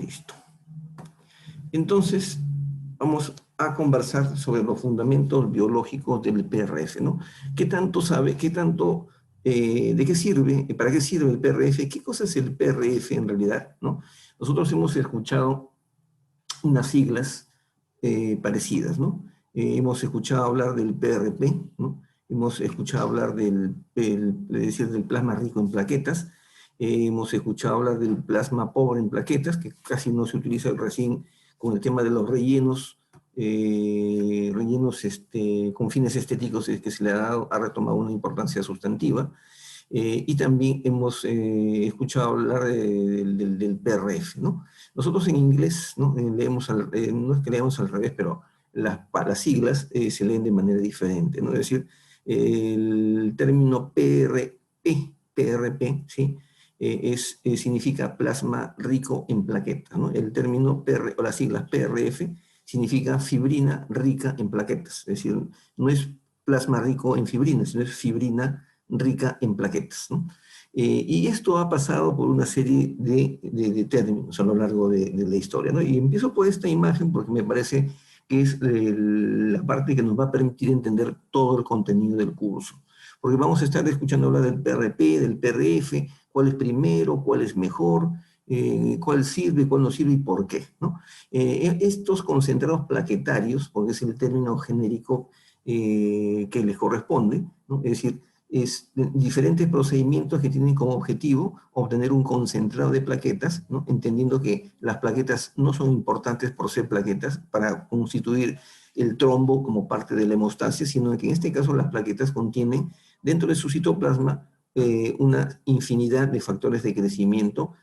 Listo. Entonces, vamos a conversar sobre los fundamentos biológicos del PRF, ¿no? ¿Qué tanto sabe, de qué sirve, para qué sirve el PRF? ¿Qué cosa es el PRF en realidad, no? Nosotros hemos escuchado unas siglas parecidas, ¿no? Hemos escuchado hablar del PRP, ¿no? Hemos escuchado hablar del plasma rico en plaquetas, hemos escuchado hablar del plasma pobre en plaquetas, que casi no se utiliza recién con el tema de los rellenos, con fines estéticos que se le ha retomado una importancia sustantiva. Y también hemos escuchado hablar del PRF, ¿no? Nosotros en inglés, ¿no? No es que leemos al revés, pero las siglas se leen de manera diferente, ¿no? Es decir, el término PRP, ¿sí? Significa plasma rico en plaquetas, ¿no? El término o las siglas PRF significa fibrina rica en plaquetas, es decir, no es plasma rico en fibrina, sino es fibrina rica en plaquetas, ¿no? Y esto ha pasado por una serie de términos a lo largo de la historia, ¿no? Y empiezo por esta imagen porque me parece que es la parte que nos va a permitir entender todo el contenido del curso. Porque vamos a estar escuchando hablar del PRP, del PRF, cuál es primero, cuál es mejor, cuál sirve, cuál no sirve y por qué, ¿no? Estos concentrados plaquetarios, porque es el término genérico que les corresponde, ¿no? Es decir, diferentes procedimientos que tienen como objetivo obtener un concentrado de plaquetas, ¿no? Entendiendo que las plaquetas no son importantes por ser plaquetas para constituir el trombo como parte de la hemostasia, sino que en este caso las plaquetas contienen dentro de su citoplasma una infinidad de factores de crecimiento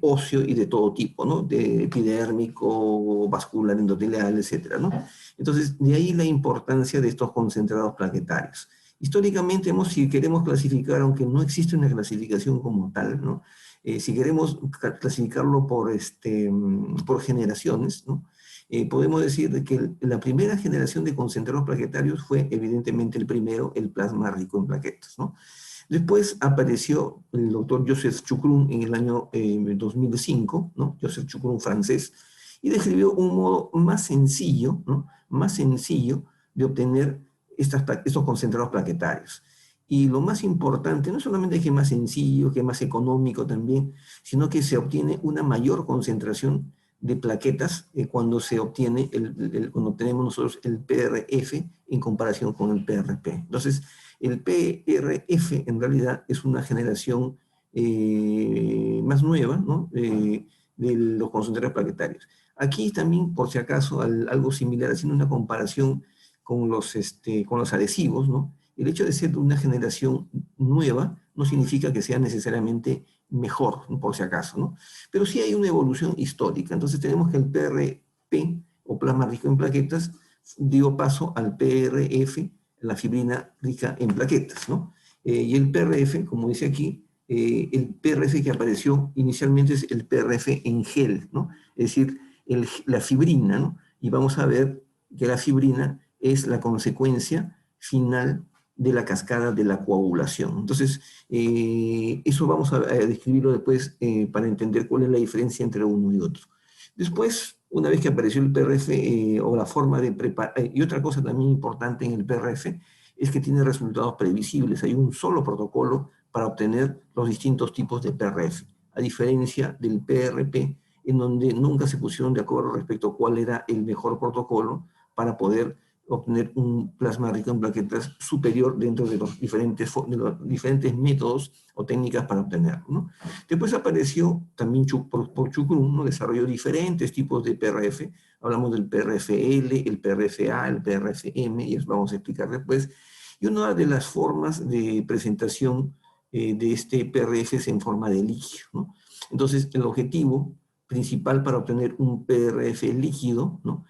óseo y de todo tipo, ¿no? De epidérmico, vascular, endotelial, etcétera, ¿no? Entonces, de ahí la importancia de estos concentrados plaquetarios. Históricamente, si queremos clasificar, aunque no existe una clasificación como tal, ¿no? Si queremos clasificarlo por generaciones, ¿no? Podemos decir que la primera generación de concentrados plaquetarios fue evidentemente el plasma rico en plaquetas, ¿no? Después apareció el doctor Joseph Choucroun en el año 2005, ¿no? Joseph Choucroun, francés, y describió un modo más sencillo, ¿no? Más sencillo de obtener estos concentrados plaquetarios. Y lo más importante, no solamente que es más sencillo, que es más económico también, sino que se obtiene una mayor concentración de plaquetas cuando cuando obtenemos nosotros el PRF en comparación con el PRP. Entonces, el PRF en realidad es una generación más nueva, ¿no? De los concentrados plaquetarios. Aquí también, por si acaso, algo similar, haciendo una comparación con los adhesivos, ¿no? El hecho de ser de una generación nueva no significa que sea necesariamente mejor, ¿no? Por si acaso, ¿no? Pero sí hay una evolución histórica. Entonces tenemos que el PRP, o plasma rico en plaquetas, dio paso al PRF, la fibrina rica en plaquetas, ¿no? Y el PRF, como dice aquí, el PRF que apareció inicialmente es el PRF en gel, ¿no? Es decir, la fibrina, ¿no? Y vamos a ver que la fibrina es la consecuencia final de la cascada de la coagulación. Entonces, eso vamos a describirlo después para entender cuál es la diferencia entre uno y otro. Después, una vez que apareció el PRF o la forma de preparar, y otra cosa también importante en el PRF es que tiene resultados previsibles. Hay un solo protocolo para obtener los distintos tipos de PRF, a diferencia del PRP, en donde nunca se pusieron de acuerdo respecto a cuál era el mejor protocolo para poder obtener un plasma rico en plaquetas superior dentro de los diferentes métodos o técnicas para obtenerlo, ¿no? Después apareció también por Choucroun, ¿no? Desarrolló diferentes tipos de PRF. Hablamos del PRFL, el PRFA, el PRFM, y eso vamos a explicar después. Y una de las formas de presentación de este PRF es en forma de líquido, ¿no? Entonces, el objetivo principal para obtener un PRF líquido, ¿no?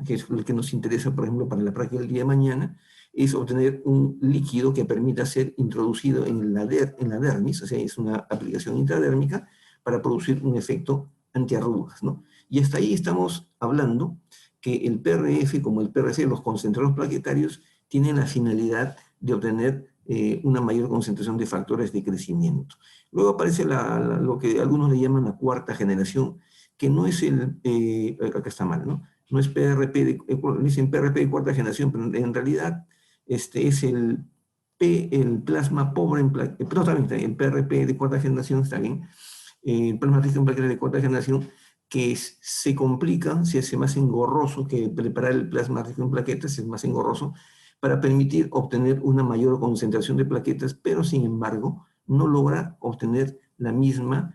Que es el que nos interesa, por ejemplo, para la práctica del día de mañana, es obtener un líquido que permita ser introducido en la dermis, o sea, es una aplicación intradérmica para producir un efecto antiarrugas, ¿no? Y hasta ahí estamos hablando que el PRF, como el PRC, los concentrados plaquetarios, tienen la finalidad de obtener una mayor concentración de factores de crecimiento. Luego aparece lo que algunos le llaman la cuarta generación, que no es acá está mal, ¿no? No es PRP, dicen PRP de cuarta generación, pero en realidad es el plasma pobre en plaquetas, pero también el PRP de cuarta generación está bien, el plasma rico en plaquetas de cuarta generación, que se complica, se hace más engorroso que preparar el plasma rico en plaquetas, es más engorroso, para permitir obtener una mayor concentración de plaquetas, pero sin embargo no logra obtener la misma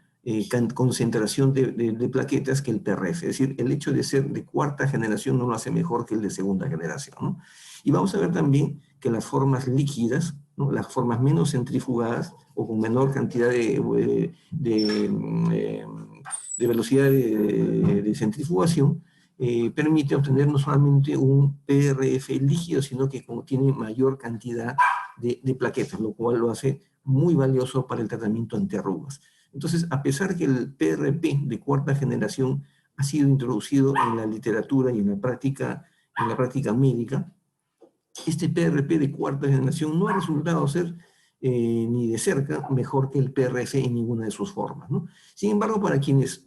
concentración de plaquetas que el PRF. Es decir, el hecho de ser de cuarta generación no lo hace mejor que el de segunda generación, ¿no? Y vamos a ver también que las formas líquidas, ¿no? Las formas menos centrifugadas o con menor cantidad de velocidad de centrifugación, permite obtener no solamente un PRF líquido, sino que tiene mayor cantidad de plaquetas, lo cual lo hace muy valioso para el tratamiento antiarrugas. Entonces, a pesar que el PRP de cuarta generación ha sido introducido en la literatura y en la práctica médica, este PRP de cuarta generación no ha resultado ser ni de cerca mejor que el PRF en ninguna de sus formas, ¿no? Sin embargo, para quienes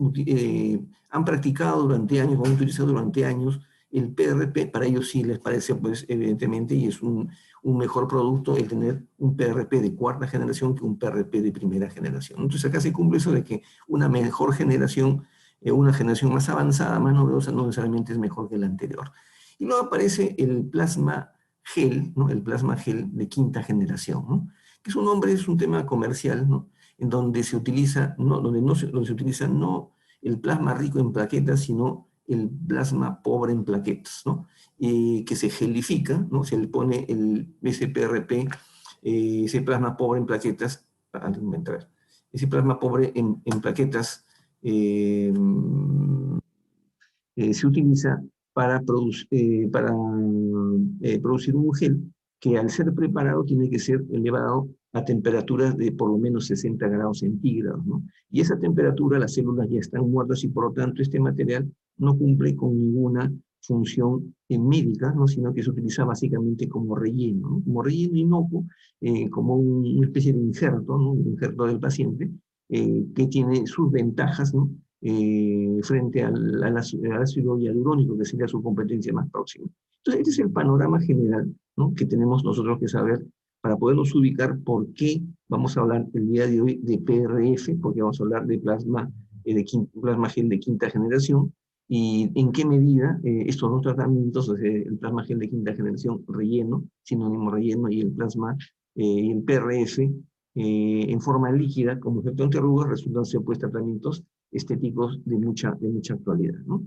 han practicado durante años o han utilizado durante años el PRP, para ellos sí les parece, pues, evidentemente, y es un mejor producto el tener un PRP de cuarta generación que un PRP de primera generación. Entonces acá se cumple eso de que una mejor generación, una generación más avanzada, más novedosa, no necesariamente es mejor que la anterior. Y luego aparece el plasma gel, ¿no? El plasma gel de quinta generación, ¿no? Que su nombre es un tema comercial, ¿no? En donde se utiliza, no, donde se utiliza no el plasma rico en plaquetas, sino el plasma pobre en plaquetas, ¿no? Que se gelifica, ¿no? Se le pone ese PRP, ese plasma pobre en plaquetas, ese plasma pobre en plaquetas se utiliza para producir un gel que al ser preparado tiene que ser elevado a temperaturas de por lo menos 60 grados centígrados, ¿no? Y esa temperatura las células ya están muertas y por lo tanto este material no cumple con ninguna función médica, ¿no? Sino que se utiliza básicamente como relleno, ¿no? Como relleno inocuo, como una especie de injerto, ¿no? Un injerto del paciente, que tiene sus ventajas, ¿no? Frente al ácido hialurónico, que sería su competencia más próxima. Entonces, este es el panorama general, ¿no? Que tenemos nosotros que saber para podernos ubicar por qué vamos a hablar el día de hoy de PRF, porque vamos a hablar de plasma gel de quinta generación, y en qué medida estos dos tratamientos, o sea, el plasma gel de quinta generación relleno, sinónimo relleno, y el plasma y el PRF en forma líquida, como efecto antiarrugas, resultan ser pues tratamientos estéticos de mucha actualidad, ¿no?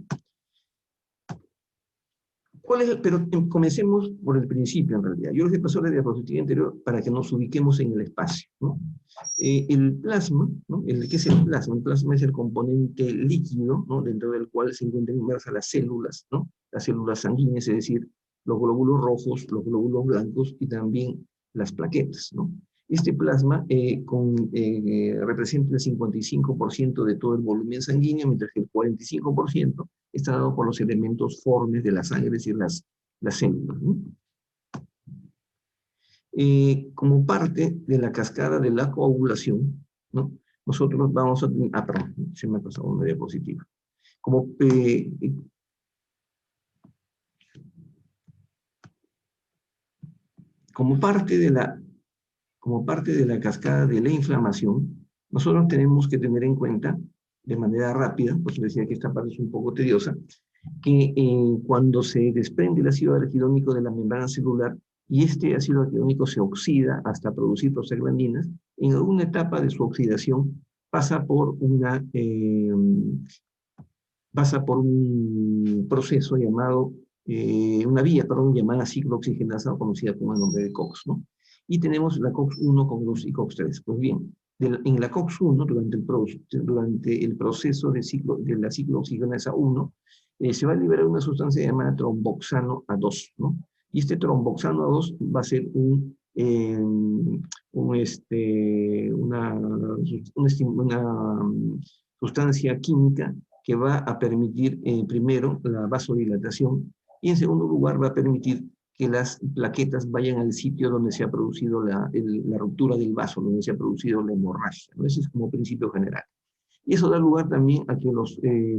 Pero comencemos por el principio, en realidad. Yo les he pasado la diapositiva anterior para que nos ubiquemos en el espacio, ¿no? El plasma, ¿no? ¿Qué es el plasma? El plasma es el componente líquido, ¿no? Dentro del cual se encuentran inmersas las células, ¿no? Las células sanguíneas, es decir, los glóbulos rojos, los glóbulos blancos y también las plaquetas, ¿no? Este plasma representa el 55% de todo el volumen sanguíneo, mientras que el 45% está dado por los elementos formes de la sangre, es decir, las células, ¿no? Como parte de la cascada de la coagulación, ¿no? Nosotros vamos a... perdón, se me ha pasado una diapositiva. Como parte de la cascada de la inflamación, nosotros tenemos que tener en cuenta, de manera rápida, pues decía que esta parte es un poco tediosa, que cuando se desprende el ácido araquidónico de la membrana celular y este ácido araquidónico se oxida hasta producir prostaglandinas, en alguna etapa de su oxidación pasa por un proceso llamado, una vía, perdón, llamada ciclooxigenasa, conocida como el nombre de COX, ¿no? Y tenemos la COX-1, COX-2 y COX-3. Pues bien, en la COX-1, durante el proceso de la ciclooxigenasa 1, se va a liberar una sustancia llamada tromboxano A2, ¿no? Y este tromboxano A2 va a ser una sustancia química que va a permitir, primero, la vasodilatación y, en segundo lugar, va a permitir que las plaquetas vayan al sitio donde se ha producido la ruptura del vaso, donde se ha producido la hemorragia, ¿no? Ese es como principio general. Y eso da lugar también a que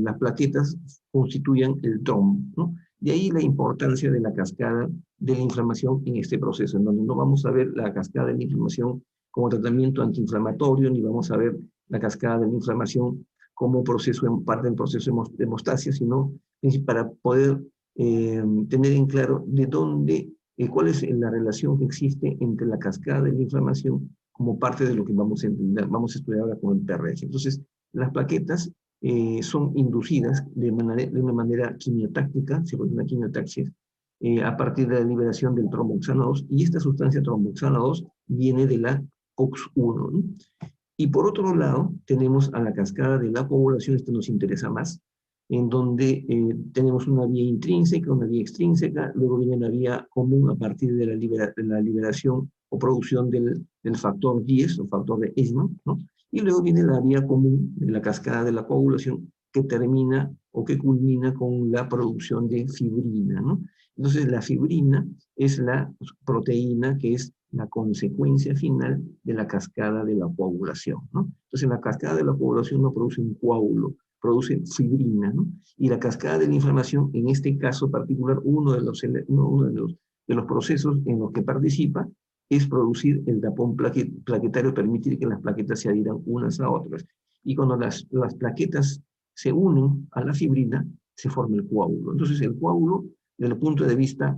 las plaquetas constituyan el trombo, ¿no? De ahí la importancia de la cascada de la inflamación en este proceso, en donde no vamos a ver la cascada de la inflamación como tratamiento antiinflamatorio, ni vamos a ver la cascada de la inflamación como parte del proceso de hemostasia, sino para poder tener en claro de dónde, cuál es la relación que existe entre la cascada de la inflamación como parte de lo que vamos a entender, vamos a estudiar ahora con el PRF. Entonces, las plaquetas son inducidas de una manera quimiotáctica, se produce una quimiotaxis, a partir de la liberación del tromboxano 2, y esta sustancia tromboxano 2 viene de la COX-1, ¿no? Y por otro lado, tenemos a la cascada de la coagulación, esto nos interesa más, en donde tenemos una vía intrínseca, una vía extrínseca, luego viene la vía común a partir de la liberación o producción del factor 10 o factor de Eichmann, ¿no? Y luego viene la vía común de la cascada de la coagulación que termina o que culmina con la producción de fibrina, ¿no? Entonces la fibrina es la proteína que es la consecuencia final de la cascada de la coagulación, ¿no? Entonces la cascada de la coagulación no produce un coágulo, produce fibrina, ¿no? Y la cascada de la inflamación, en este caso particular, uno de los procesos en los que participa es producir el tapón plaquetario, permitir que las plaquetas se adhieran unas a otras. Y cuando las plaquetas se unen a la fibrina, se forma el coágulo. Entonces el coágulo, desde el punto de vista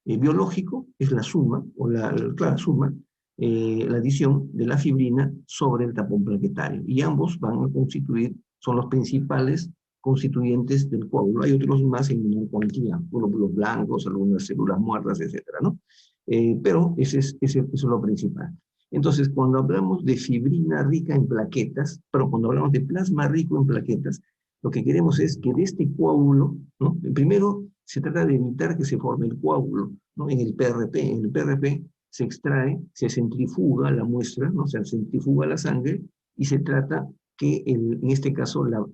biológico, es la suma, o la suma, la adición de la fibrina sobre el tapón plaquetario. Y ambos van a constituir, son los principales constituyentes del coágulo. Hay otros más en menor cuantía, glóbulos blancos, algunas células muertas, etcétera, ¿no? Pero eso es lo principal. Entonces, cuando hablamos de fibrina rica en plaquetas, pero cuando hablamos de plasma rico en plaquetas, lo que queremos es que de este coágulo, ¿no? Primero se trata de evitar que se forme el coágulo, ¿no? En el PRP. En el PRP se extrae, se centrifuga la muestra, ¿no? Se centrifuga la sangre y se trata que en este caso la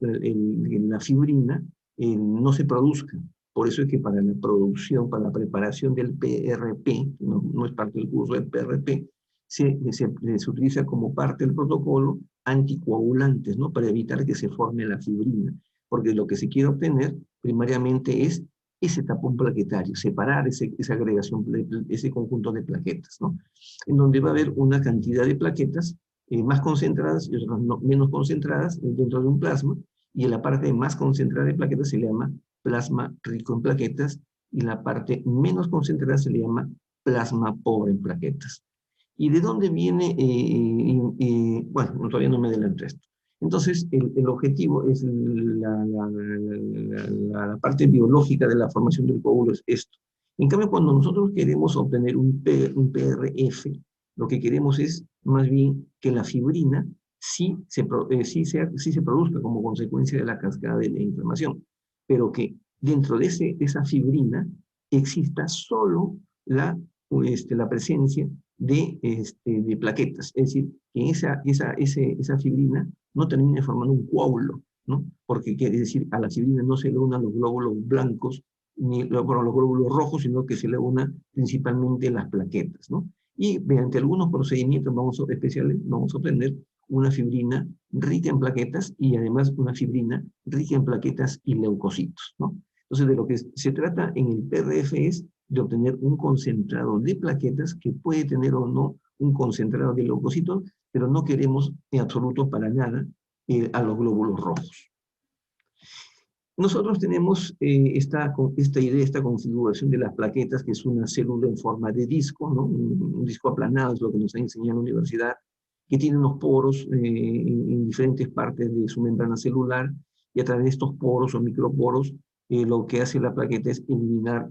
fibrina no se produzca. Por eso es que para la producción, para la preparación del PRP, no es parte del curso del PRP, se utiliza como parte del protocolo anticoagulantes, ¿no? Para evitar que se forme la fibrina, porque lo que se quiere obtener primariamente es ese tapón plaquetario, separar esa agregación, ese conjunto de plaquetas, ¿no? En donde va a haber una cantidad de plaquetas más concentradas y otras menos concentradas dentro de un plasma, y en la parte más concentrada de plaquetas se le llama plasma rico en plaquetas, y la parte menos concentrada se le llama plasma pobre en plaquetas. ¿Y de dónde viene? Bueno, todavía no me adelanto esto. Entonces, el objetivo es la parte biológica de la formación del coágulo, es esto. En cambio, cuando nosotros queremos obtener un PRF, lo que queremos es más bien que la fibrina sí se produzca como consecuencia de la cascada de la inflamación, pero que dentro de esa fibrina exista solo la presencia de plaquetas. Es decir, que esa fibrina no termine formando un coágulo, ¿no? Porque quiere decir, a la fibrina no se le unan los glóbulos blancos ni los glóbulos rojos, sino que se le unan principalmente las plaquetas, ¿no? Y mediante algunos procedimientos especiales vamos a obtener una fibrina rica en plaquetas y además una fibrina rica en plaquetas y leucocitos, ¿no? Entonces, de lo que se trata en el PRF es de obtener un concentrado de plaquetas que puede tener o no un concentrado de leucocitos, pero no queremos en absoluto para nada a los glóbulos rojos. Nosotros tenemos esta idea, esta configuración de las plaquetas, que es una célula en forma de disco, ¿no? Un disco aplanado, es lo que nos ha enseñado en la universidad, que tiene unos poros en diferentes partes de su membrana celular, y a través de estos poros o microporos, lo que hace la plaqueta es eliminar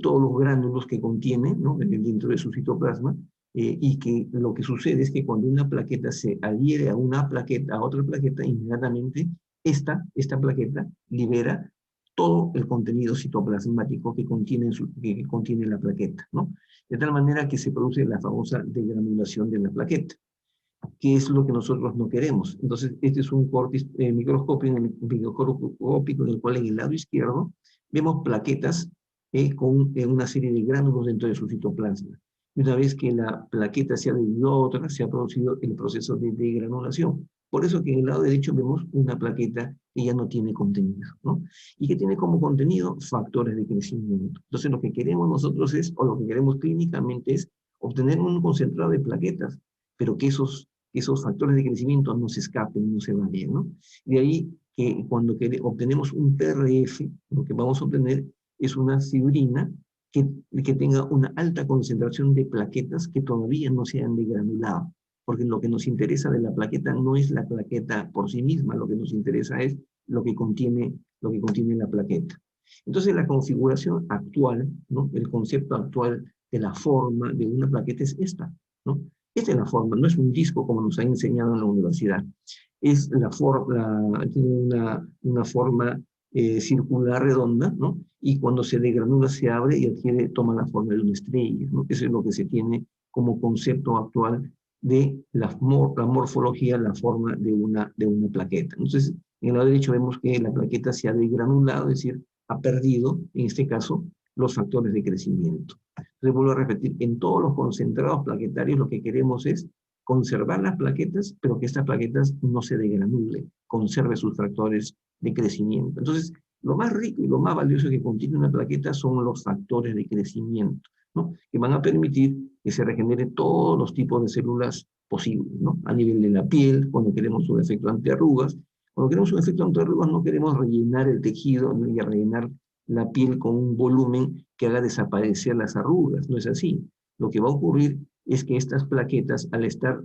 todos los gránulos que contiene, ¿no? Dentro de su citoplasma, y que lo que sucede es que cuando una plaqueta se adhiere a otra plaqueta, inmediatamente esta plaqueta libera todo el contenido citoplasmático que contiene la plaqueta, ¿no? De tal manera que se produce la famosa degranulación de la plaqueta, que es lo que nosotros no queremos. Entonces, este es un microscópico en el cual en el lado izquierdo vemos plaquetas con una serie de gránulos dentro de su citoplasma. Y una vez que la plaqueta se ha adherido a otra, se ha producido el proceso de degranulación. Por eso que en el lado derecho vemos una plaqueta que ya no tiene contenido, ¿no? Y que tiene como contenido factores de crecimiento. Entonces lo que queremos nosotros es, o lo que queremos clínicamente es, obtener un concentrado de plaquetas, pero que esos factores de crecimiento no se escapen, no se vayan, ¿no? De ahí que cuando obtenemos un PRF, lo que vamos a obtener es una fibrina que tenga una alta concentración de plaquetas que todavía no se han degranulado, porque lo que nos interesa de la plaqueta no es la plaqueta por sí misma, lo que nos interesa es lo que contiene la plaqueta. Entonces la configuración actual, ¿no? El concepto actual de la forma de una plaqueta es esta, ¿no? Esta es la forma, no es un disco como nos ha enseñado en la universidad, es tiene una forma circular redonda, ¿no? Y cuando se degranula se abre y toma la forma de una estrella, ¿no? Eso es lo que se tiene como concepto actual de la morfología, la forma de una plaqueta. Entonces, en el lado derecho vemos que la plaqueta se ha degranulado, es decir, ha perdido, en este caso, los factores de crecimiento. Entonces, vuelvo a repetir, en todos los concentrados plaquetarios lo que queremos es conservar las plaquetas, pero que estas plaquetas no se degranulen, conserve sus factores de crecimiento. Entonces, lo más rico y lo más valioso que contiene una plaqueta son los factores de crecimiento, ¿no? Que van a permitir que se regeneren todos los tipos de células posibles, ¿no? A nivel de la piel, cuando queremos un efecto antiarrugas. Cuando queremos un efecto antiarrugas no queremos rellenar el tejido ni rellenar la piel con un volumen que haga desaparecer las arrugas, no es así. Lo que va a ocurrir es que estas plaquetas, al estar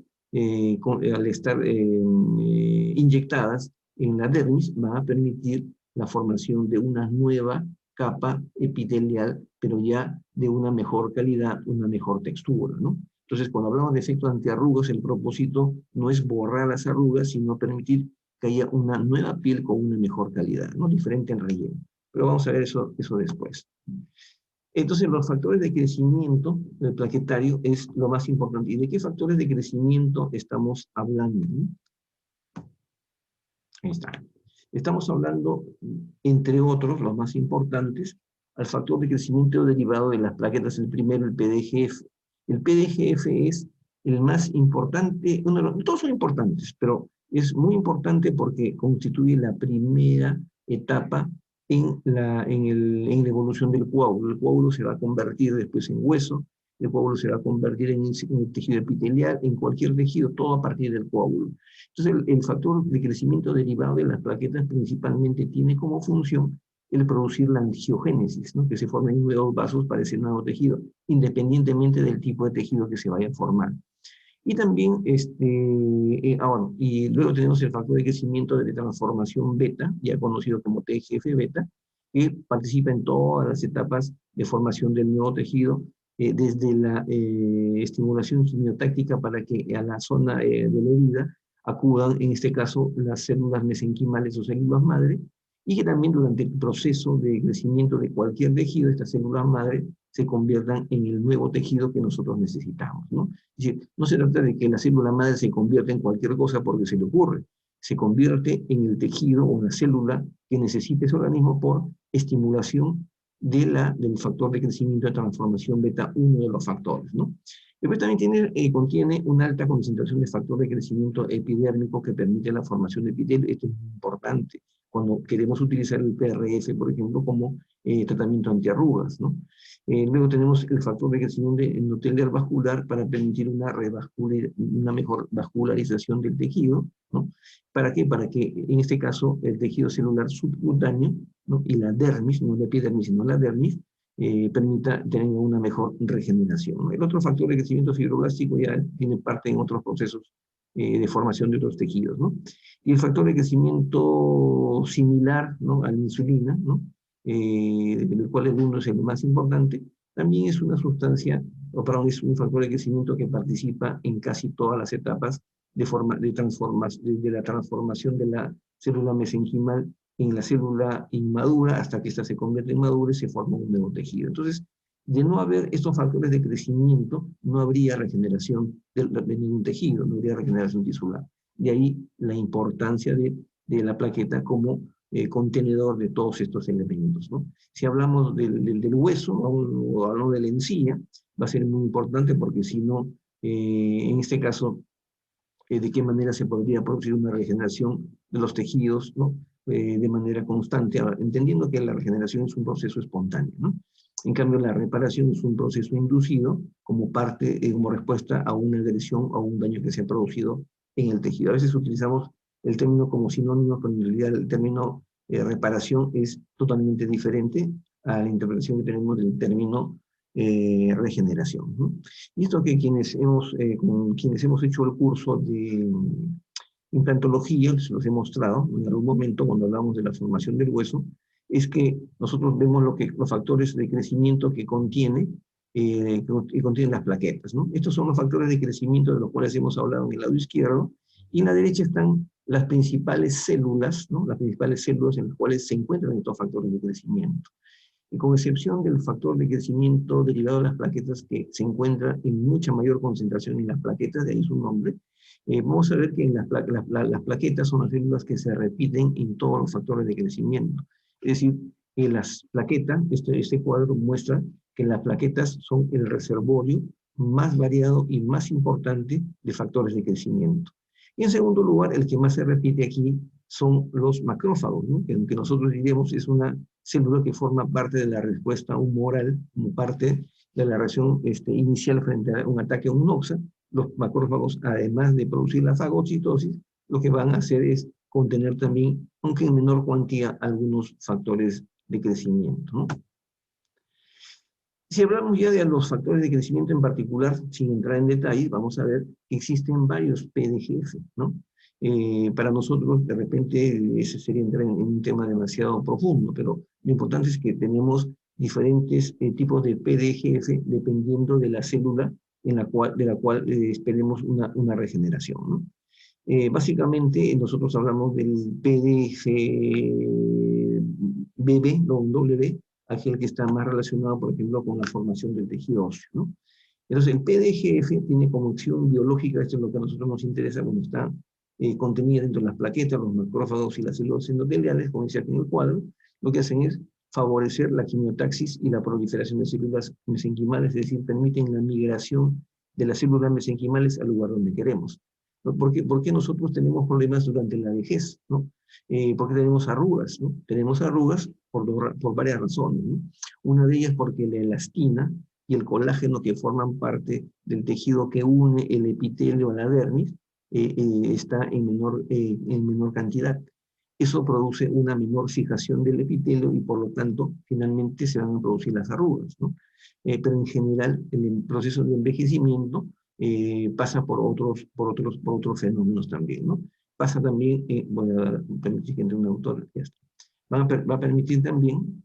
inyectadas en la dermis, van a permitir la formación de una nueva capa epitelial, pero ya de una mejor calidad, una mejor textura, ¿no? Entonces, cuando hablamos de efecto antiarrugas, el propósito no es borrar las arrugas, sino permitir que haya una nueva piel con una mejor calidad, ¿no? Diferente en relleno. Pero vamos a ver eso después. Entonces, los factores de crecimiento plaquetario es lo más importante. ¿Y de qué factores de crecimiento estamos hablando? Ahí está. Estamos hablando, entre otros, los más importantes, al factor de crecimiento derivado de las plaquetas. El primero, el PDGF. El PDGF es el más importante, todos son importantes, pero es muy importante porque constituye la primera etapa en la evolución del coágulo. El coágulo se va a convertir después en hueso, el coágulo se va a convertir en el tejido epitelial, en cualquier tejido, todo a partir del coágulo. Entonces, el factor de crecimiento derivado de las plaquetas principalmente tiene como función el producir la angiogénesis, ¿no? Que se formen nuevos vasos para ese nuevo tejido, independientemente del tipo de tejido que se vaya a formar. Y también, bueno, y luego tenemos el factor de crecimiento de transformación beta, ya conocido como TGF-beta, que participa en todas las etapas de formación del nuevo tejido, desde la estimulación quimiotáctica para que a la zona de la herida acudan, en este caso, las células mesenquimales o células madre, y que también durante el proceso de crecimiento de cualquier tejido, estas células madre se conviertan en el nuevo tejido que nosotros necesitamos, ¿no? Es decir, no se trata de que la célula madre se convierta en cualquier cosa porque se le ocurre, se convierte en el tejido o la célula que necesita ese organismo por estimulación del factor de crecimiento de transformación beta, uno de los factores, ¿no? Después también contiene una alta concentración de factor de crecimiento epidérmico que permite la formación de epitelio. Esto es muy importante cuando queremos utilizar el PRF, por ejemplo, como tratamiento antiarrugas, ¿no? Luego tenemos el factor de crecimiento endotelial vascular para permitir una mejor vascularización del tejido, ¿no? ¿Para qué? Para que en este caso el tejido celular subcutáneo, ¿no? Y la dermis, no la epidermis, sino la dermis, permita tener una mejor regeneración, ¿no? El otro factor de crecimiento fibroblástico ya tiene parte en otros procesos de formación de otros tejidos, ¿no? Y el factor de crecimiento similar, ¿no? A la insulina, ¿no? Del cual el 1 es el más importante, también es una sustancia, o perdón, es un factor de crecimiento que participa en casi todas las etapas de la transformación de la célula mesenquimal en la célula inmadura hasta que ésta se convierte en madura y se forma un nuevo tejido. Entonces, de no haber estos factores de crecimiento, no habría regeneración de ningún tejido, no habría regeneración tisular. De ahí la importancia de la plaqueta como contenedor de todos estos elementos, ¿no? Si hablamos del hueso o hablamos de la encía, va a ser muy importante porque si no, en este caso, de qué manera se podría producir una regeneración de los tejidos, ¿no? De manera constante, entendiendo que la regeneración es un proceso espontáneo, ¿no? En cambio, la reparación es un proceso inducido como parte, como respuesta a una agresión o un daño que se ha producido en el tejido. A veces utilizamos el término como sinónimo, pero en realidad el término reparación es totalmente diferente a la interpretación que tenemos del término regeneración, ¿no? Y esto que con quienes hemos hecho el curso de implantología, se los he mostrado en algún momento cuando hablamos de la formación del hueso, es que nosotros vemos los factores de crecimiento que contienen las plaquetas, ¿no? Estos son los factores de crecimiento de los cuales hemos hablado en el lado izquierdo, y en la derecha están las principales células, ¿no? Las principales células en las cuales se encuentran estos factores de crecimiento. Y con excepción del factor de crecimiento derivado de las plaquetas, que se encuentra en mucha mayor concentración en las plaquetas, de ahí su nombre, vamos a ver que en las plaquetas son las células que se repiten en todos los factores de crecimiento. Es decir, que las plaquetas, este cuadro muestra que las plaquetas son el reservorio más variado y más importante de factores de crecimiento. Y en segundo lugar, el que más se repite aquí son los macrófagos, ¿no? Que nosotros diríamos es una célula que forma parte de la respuesta humoral, como parte de la reacción inicial frente a un ataque a un noxa. Los macrófagos, además de producir la fagocitosis, lo que van a hacer es contener también, aunque en menor cuantía, algunos factores de crecimiento, ¿no? Si hablamos ya de los factores de crecimiento en particular, sin entrar en detalle, vamos a ver que existen varios PDGF, ¿no? Para nosotros, de repente, ese sería entrar en un tema demasiado profundo, pero lo importante es que tenemos diferentes tipos de PDGF dependiendo de la célula de la cual esperemos una regeneración, ¿no? Básicamente, nosotros hablamos del PDGBB, no, un W, aquel que está más relacionado, por ejemplo, con la formación del tejido óseo, ¿no? Entonces, el PDGF tiene como acción biológica, esto es lo que a nosotros nos interesa cuando está contenida dentro de las plaquetas, los macrófagos y las células endoteliales, como dice aquí en el cuadro, lo que hacen es favorecer la quimiotaxis y la proliferación de células mesenquimales, es decir, permiten la migración de las células mesenquimales al lugar donde queremos. ¿Por qué nosotros tenemos problemas durante la vejez, ¿no? ¿Por qué tenemos arrugas, ¿no? Tenemos arrugas por varias razones, ¿no? Una de ellas porque la elastina y el colágeno que forman parte del tejido que une el epitelio a la dermis está en menor cantidad. Eso produce una menor fijación del epitelio y por lo tanto finalmente se van a producir las arrugas, ¿no? Pero en general el proceso de envejecimiento pasa por otros fenómenos también, ¿no? Pasa también, voy a permitir que entre un autor, ya está. Va a permitir también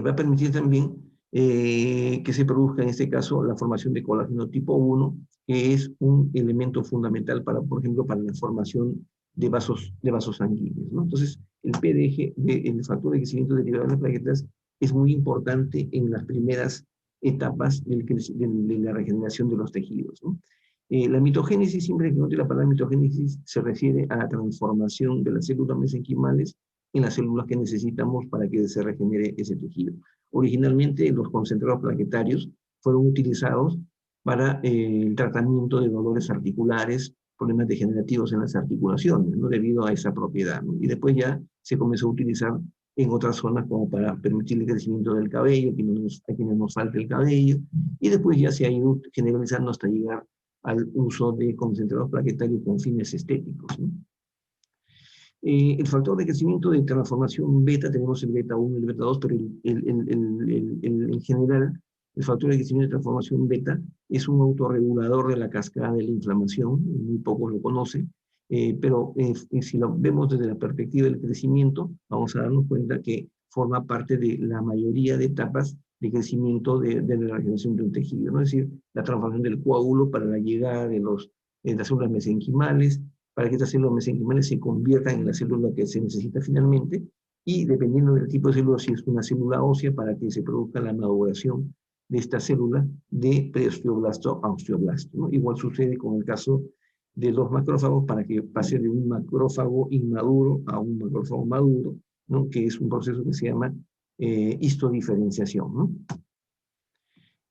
va a permitir también que se produzca en este caso la formación de colágeno tipo 1, que es un elemento fundamental para, por ejemplo, para la formación de vasos sanguíneos, ¿no? Entonces, el PDG, el factor de crecimiento derivado de las plaquetas, es muy importante en las primeras etapas de la regeneración de los tejidos, ¿no? La mitogénesis, siempre que note la palabra mitogénesis, se refiere a la transformación de las células mesenquimales en las células que necesitamos para que se regenere ese tejido. Originalmente, los concentrados plaquetarios fueron utilizados para el tratamiento de dolores articulares, problemas degenerativos en las articulaciones, ¿no? Debido a esa propiedad, ¿no? Y después ya se comenzó a utilizar en otras zonas como para permitir el crecimiento del cabello, a quienes nos falta el cabello, y después ya se ha ido generalizando hasta llegar al uso de concentrados plaquetarios con fines estéticos, ¿no? El factor de crecimiento de transformación beta, tenemos el beta 1 y el beta 2, pero en general el factor de crecimiento de transformación beta es un autorregulador de la cascada de la inflamación, muy pocos lo conocen, pero si lo vemos desde la perspectiva del crecimiento, vamos a darnos cuenta que forma parte de la mayoría de etapas de crecimiento de la regeneración de un tejido, ¿no? Es decir, la transformación del coágulo para la llegada de las células mesenquimales, para que estas células mesenquimales se conviertan en la célula que se necesita finalmente, y dependiendo del tipo de célula, si es una célula ósea, para que se produzca la maduración de esta célula de preosteoblasto a osteoblasto, ¿no? Igual sucede con el caso de los macrófagos para que pase de un macrófago inmaduro a un macrófago maduro, ¿no? Que es un proceso que se llama histodiferenciación, ¿no?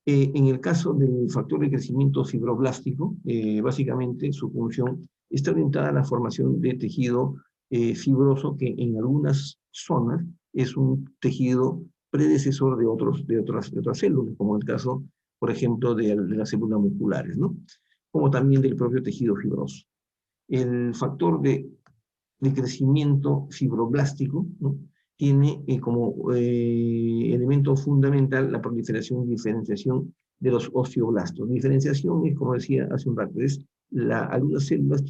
En el caso del factor de crecimiento fibroblástico, básicamente su función está orientada a la formación de tejido fibroso que en algunas zonas es un tejido predecesor de otras células, como el caso, por ejemplo, de las células musculares, ¿no? Como también del propio tejido fibroso. El factor de crecimiento fibroblástico, ¿no? Tiene como elemento fundamental la proliferación y diferenciación de los osteoblastos. Diferenciación es, como decía hace un rato, algunas células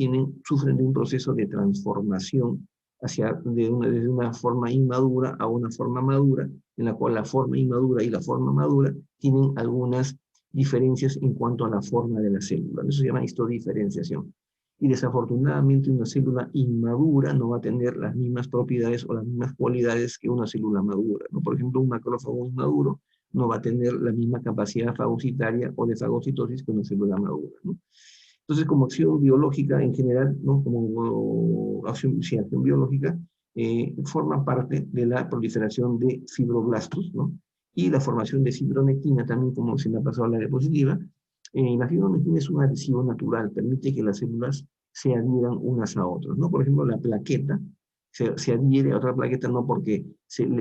sufren de un proceso de transformación desde una forma inmadura a una forma madura, en la cual la forma inmadura y la forma madura tienen algunas diferencias en cuanto a la forma de la célula. Eso se llama histodiferenciación. Y desafortunadamente una célula inmadura no va a tener las mismas propiedades o las mismas cualidades que una célula madura, ¿no? Por ejemplo, un macrófago inmaduro no va a tener la misma capacidad fagocitaria o de fagocitosis que una célula madura, ¿no? Entonces, como acción biológica en general, ¿no? Como acción biológica, forma parte de la proliferación de fibroblastos, ¿no? Y la formación de fibronectina también, como se me ha pasado a la diapositiva. La fibronectina es un adhesivo natural, permite que las células se adhieran unas a otras, ¿no? Por ejemplo, la plaqueta se adhiere a otra plaqueta no porque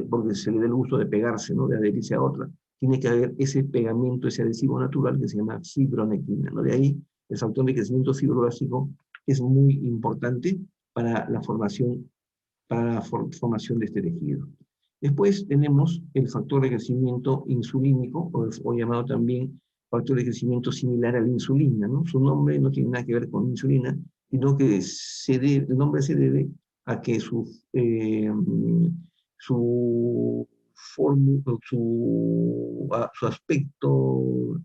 porque se le dé el gusto de pegarse, ¿no? De adherirse a otra. Tiene que haber ese pegamento, ese adhesivo natural que se llama fibronectina, ¿no? De ahí el factor de crecimiento fibroblástico es muy importante para la formación de este tejido. Después tenemos el factor de crecimiento insulínico, o llamado también factor de crecimiento similar a la insulina, ¿no? Su nombre no tiene nada que ver con insulina, sino que el nombre se debe a que su aspecto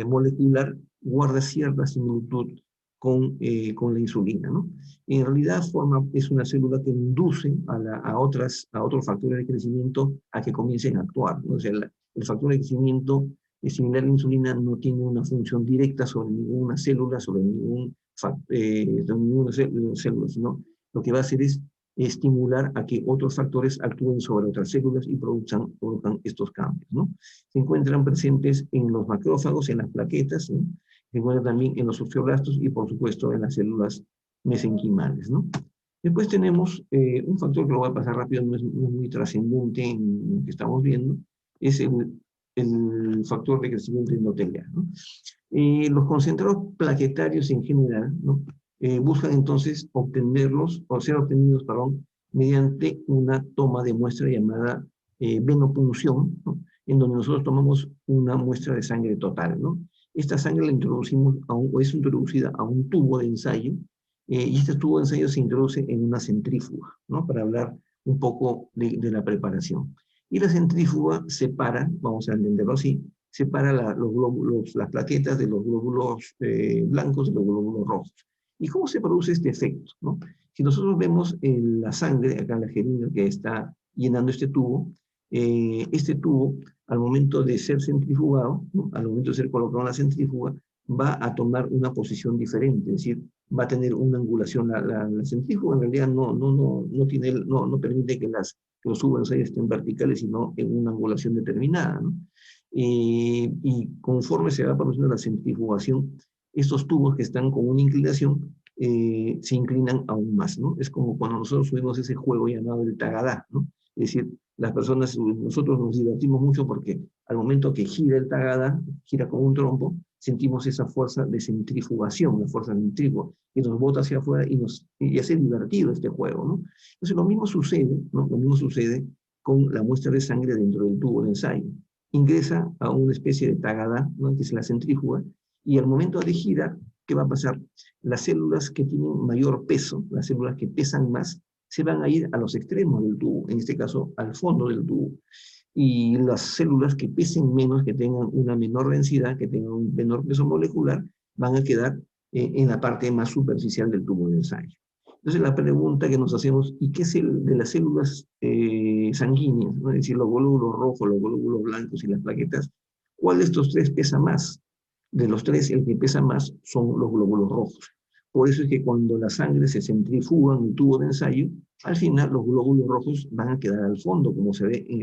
molecular guarda cierta similitud con la insulina, ¿no? En realidad es una célula que induce a otros factores de crecimiento a que comiencen a actuar, ¿no? O sea, el factor de crecimiento similar a la insulina no tiene una función directa sobre ninguna célula, sobre ninguna célula, sino lo que va a hacer es estimular a que otros factores actúen sobre otras células y produzcan estos cambios, ¿no? Se encuentran presentes en los macrófagos, en las plaquetas, ¿no? Se encuentran también en los osteoblastos y, por supuesto, en las células mesenquimales, ¿no? Después tenemos un factor que lo voy a pasar rápido, no es muy trascendente en lo que estamos viendo, es el factor de crecimiento endotelial, ¿no? Los concentrados plaquetarios en general, ¿no? Buscan entonces ser obtenidos, perdón, mediante una toma de muestra llamada venopunción, ¿no? En donde nosotros tomamos una muestra de sangre total, ¿no? Esta sangre la introducimos o es introducida a un tubo de ensayo, y este tubo de ensayo se introduce en una centrífuga, ¿no? Para hablar un poco de la preparación. Y la centrífuga separa, vamos a entenderlo así, separa las plaquetas de los glóbulos blancos de los glóbulos rojos. ¿Y cómo se produce este efecto, ¿no? Si nosotros vemos la sangre, acá la jeringa que está llenando este tubo, al momento de ser centrifugado, ¿no? Al momento de ser colocado en la centrífuga, va a tomar una posición diferente, es decir, va a tener una angulación. La centrífuga en realidad no permite que los tubos estén verticales, sino en una angulación determinada, ¿no? Y conforme se va produciendo la centrifugación, estos tubos que están con una inclinación se inclinan aún más, ¿no? Es como cuando nosotros subimos ese juego llamado el tagadá, ¿no? Es decir, nosotros nos divertimos mucho porque al momento que gira el tagadá, gira como un trompo, sentimos esa fuerza de centrifugación, la fuerza centrífuga, que nos bota hacia afuera y hace divertido este juego, ¿no? Entonces lo mismo sucede, ¿no? Lo mismo sucede con la muestra de sangre dentro del tubo de ensayo. Ingresa a una especie de tagadá, ¿no? Que es la centrífuga, y al momento de girar, ¿qué va a pasar? Las células que tienen mayor peso, las células que pesan más, se van a ir a los extremos del tubo, en este caso al fondo del tubo. Y las células que pesen menos, que tengan una menor densidad, que tengan un menor peso molecular, van a quedar en la parte más superficial del tubo de ensayo. Entonces la pregunta que nos hacemos, ¿y qué es de las células sanguíneas? ¿No? Es decir, los glóbulos rojos, los glóbulos blancos y las plaquetas, ¿Cuál de estos tres pesa más? De los tres, el que pesa más son los glóbulos rojos. Por eso es que cuando la sangre se centrifuga en el tubo de ensayo, al final los glóbulos rojos van a quedar al fondo, como se ve en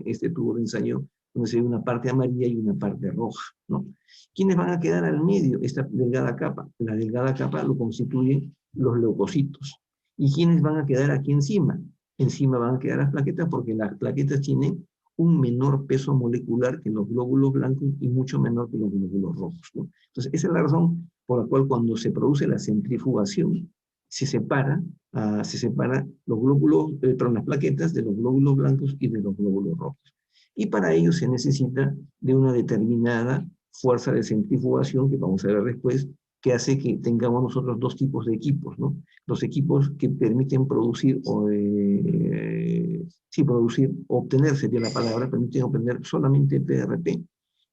este tubo de ensayo, donde se ve una parte amarilla y una parte roja, ¿no? ¿Quiénes van a quedar al medio? Esta delgada capa. La delgada capa lo constituyen los leucocitos. ¿Y quiénes van a quedar aquí encima? Encima van a quedar las plaquetas porque las plaquetas tienen un menor peso molecular que los glóbulos blancos y mucho menor que los glóbulos rojos, ¿no? Entonces, esa es la razón por la cual cuando se produce la centrifugación, se separa los glóbulos, perdón, las plaquetas de los glóbulos blancos y de los glóbulos rojos. Y para ello se necesita de una determinada fuerza de centrifugación, que vamos a ver después, que hace que tengamos nosotros dos tipos de equipos, ¿no? Los equipos que permiten producir, obtener sería la palabra, permiten obtener solamente PRP,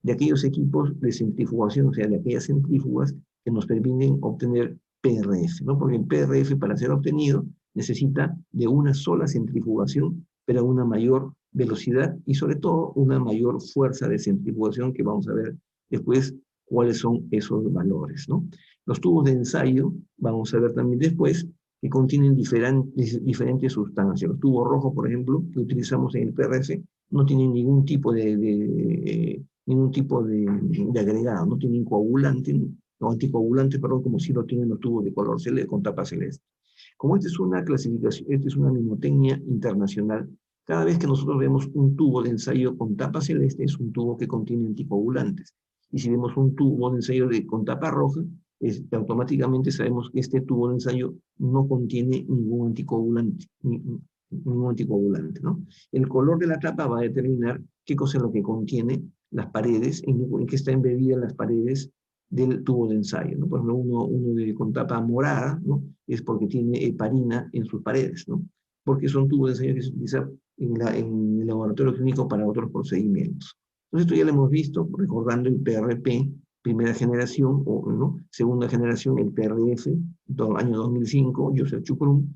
de aquellos equipos de centrifugación, o sea, de aquellas centrífugas que nos permiten obtener PRF, ¿no? Porque el PRF, para ser obtenido, necesita de una sola centrifugación, pero a una mayor velocidad y sobre todo una mayor fuerza de centrifugación, que vamos a ver después cuáles son esos valores, ¿no? Los tubos de ensayo, vamos a ver también después, que contienen diferentes sustancias. Los tubos rojos, por ejemplo, que utilizamos en el PRF, no tienen ningún tipo de agregado, no tienen coagulante, o anticoagulante, perdón, como si lo tienen los tubos de color celeste, con tapa celeste. Como esta es una clasificación, esta es una mnemotecnia internacional, cada vez que nosotros vemos un tubo de ensayo con tapa celeste, es un tubo que contiene anticoagulantes. Y si vemos un tubo de ensayo con tapa roja, automáticamente sabemos que este tubo de ensayo no contiene ningún anticoagulante, ¿no? El color de la tapa va a determinar qué cosa es lo que contiene las paredes, en qué está embebida en las paredes del tubo de ensayo, ¿no? Por ejemplo, con tapa morada, ¿no? Es porque tiene heparina en sus paredes, ¿no? Porque son tubos de ensayo que se utilizan en el laboratorio clínico para otros procedimientos. Entonces, esto ya lo hemos visto, recordando el PRP, primera generación, ¿no? Segunda generación, el PRF, año 2005, Joseph Chukrum,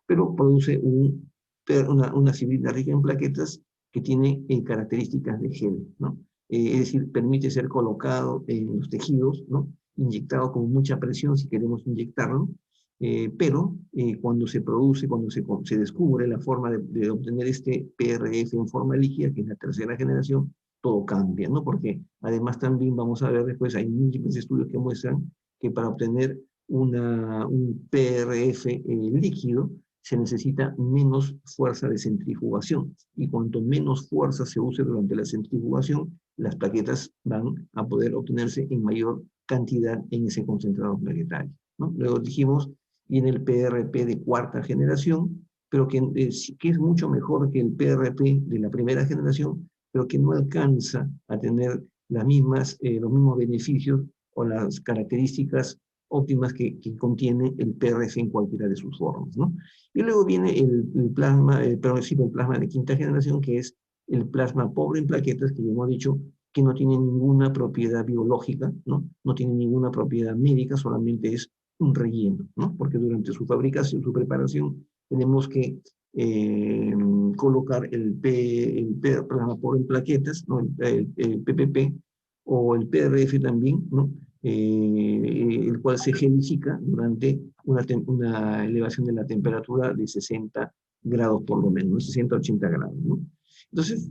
pero produce una fibrina rica en plaquetas que tiene características de gel, ¿no? Es decir, permite ser colocado en los tejidos, ¿no? Inyectado con mucha presión si queremos inyectarlo, pero cuando se produce, cuando se descubre la forma de obtener este PRF en forma líquida, que es la tercera generación, todo cambia, ¿no? Porque además también vamos a ver después, hay múltiples estudios que muestran que para obtener un PRF líquido se necesita menos fuerza de centrifugación, y cuanto menos fuerza se use durante la centrifugación, las plaquetas van a poder obtenerse en mayor cantidad en ese concentrado plaquetario, ¿no? Luego dijimos, viene el PRP de cuarta generación, pero que es mucho mejor que el PRP de la primera generación, pero que no alcanza a tener los mismos beneficios o las características óptimas que contiene el PRF en cualquiera de sus formas, ¿no? Y luego viene el plasma de quinta generación, que es el plasma pobre en plaquetas, que ya hemos dicho que no tiene ninguna propiedad biológica, ¿no? No tiene ninguna propiedad médica, solamente es un relleno, ¿no? Porque durante su fabricación, su preparación, tenemos que colocar el plasma pobre en plaquetas, ¿no? El PPP, o el PRF también, ¿no? El cual se gelifica durante una elevación de la temperatura de 60 grados por lo menos, 60 a 80 grados, ¿no? Entonces,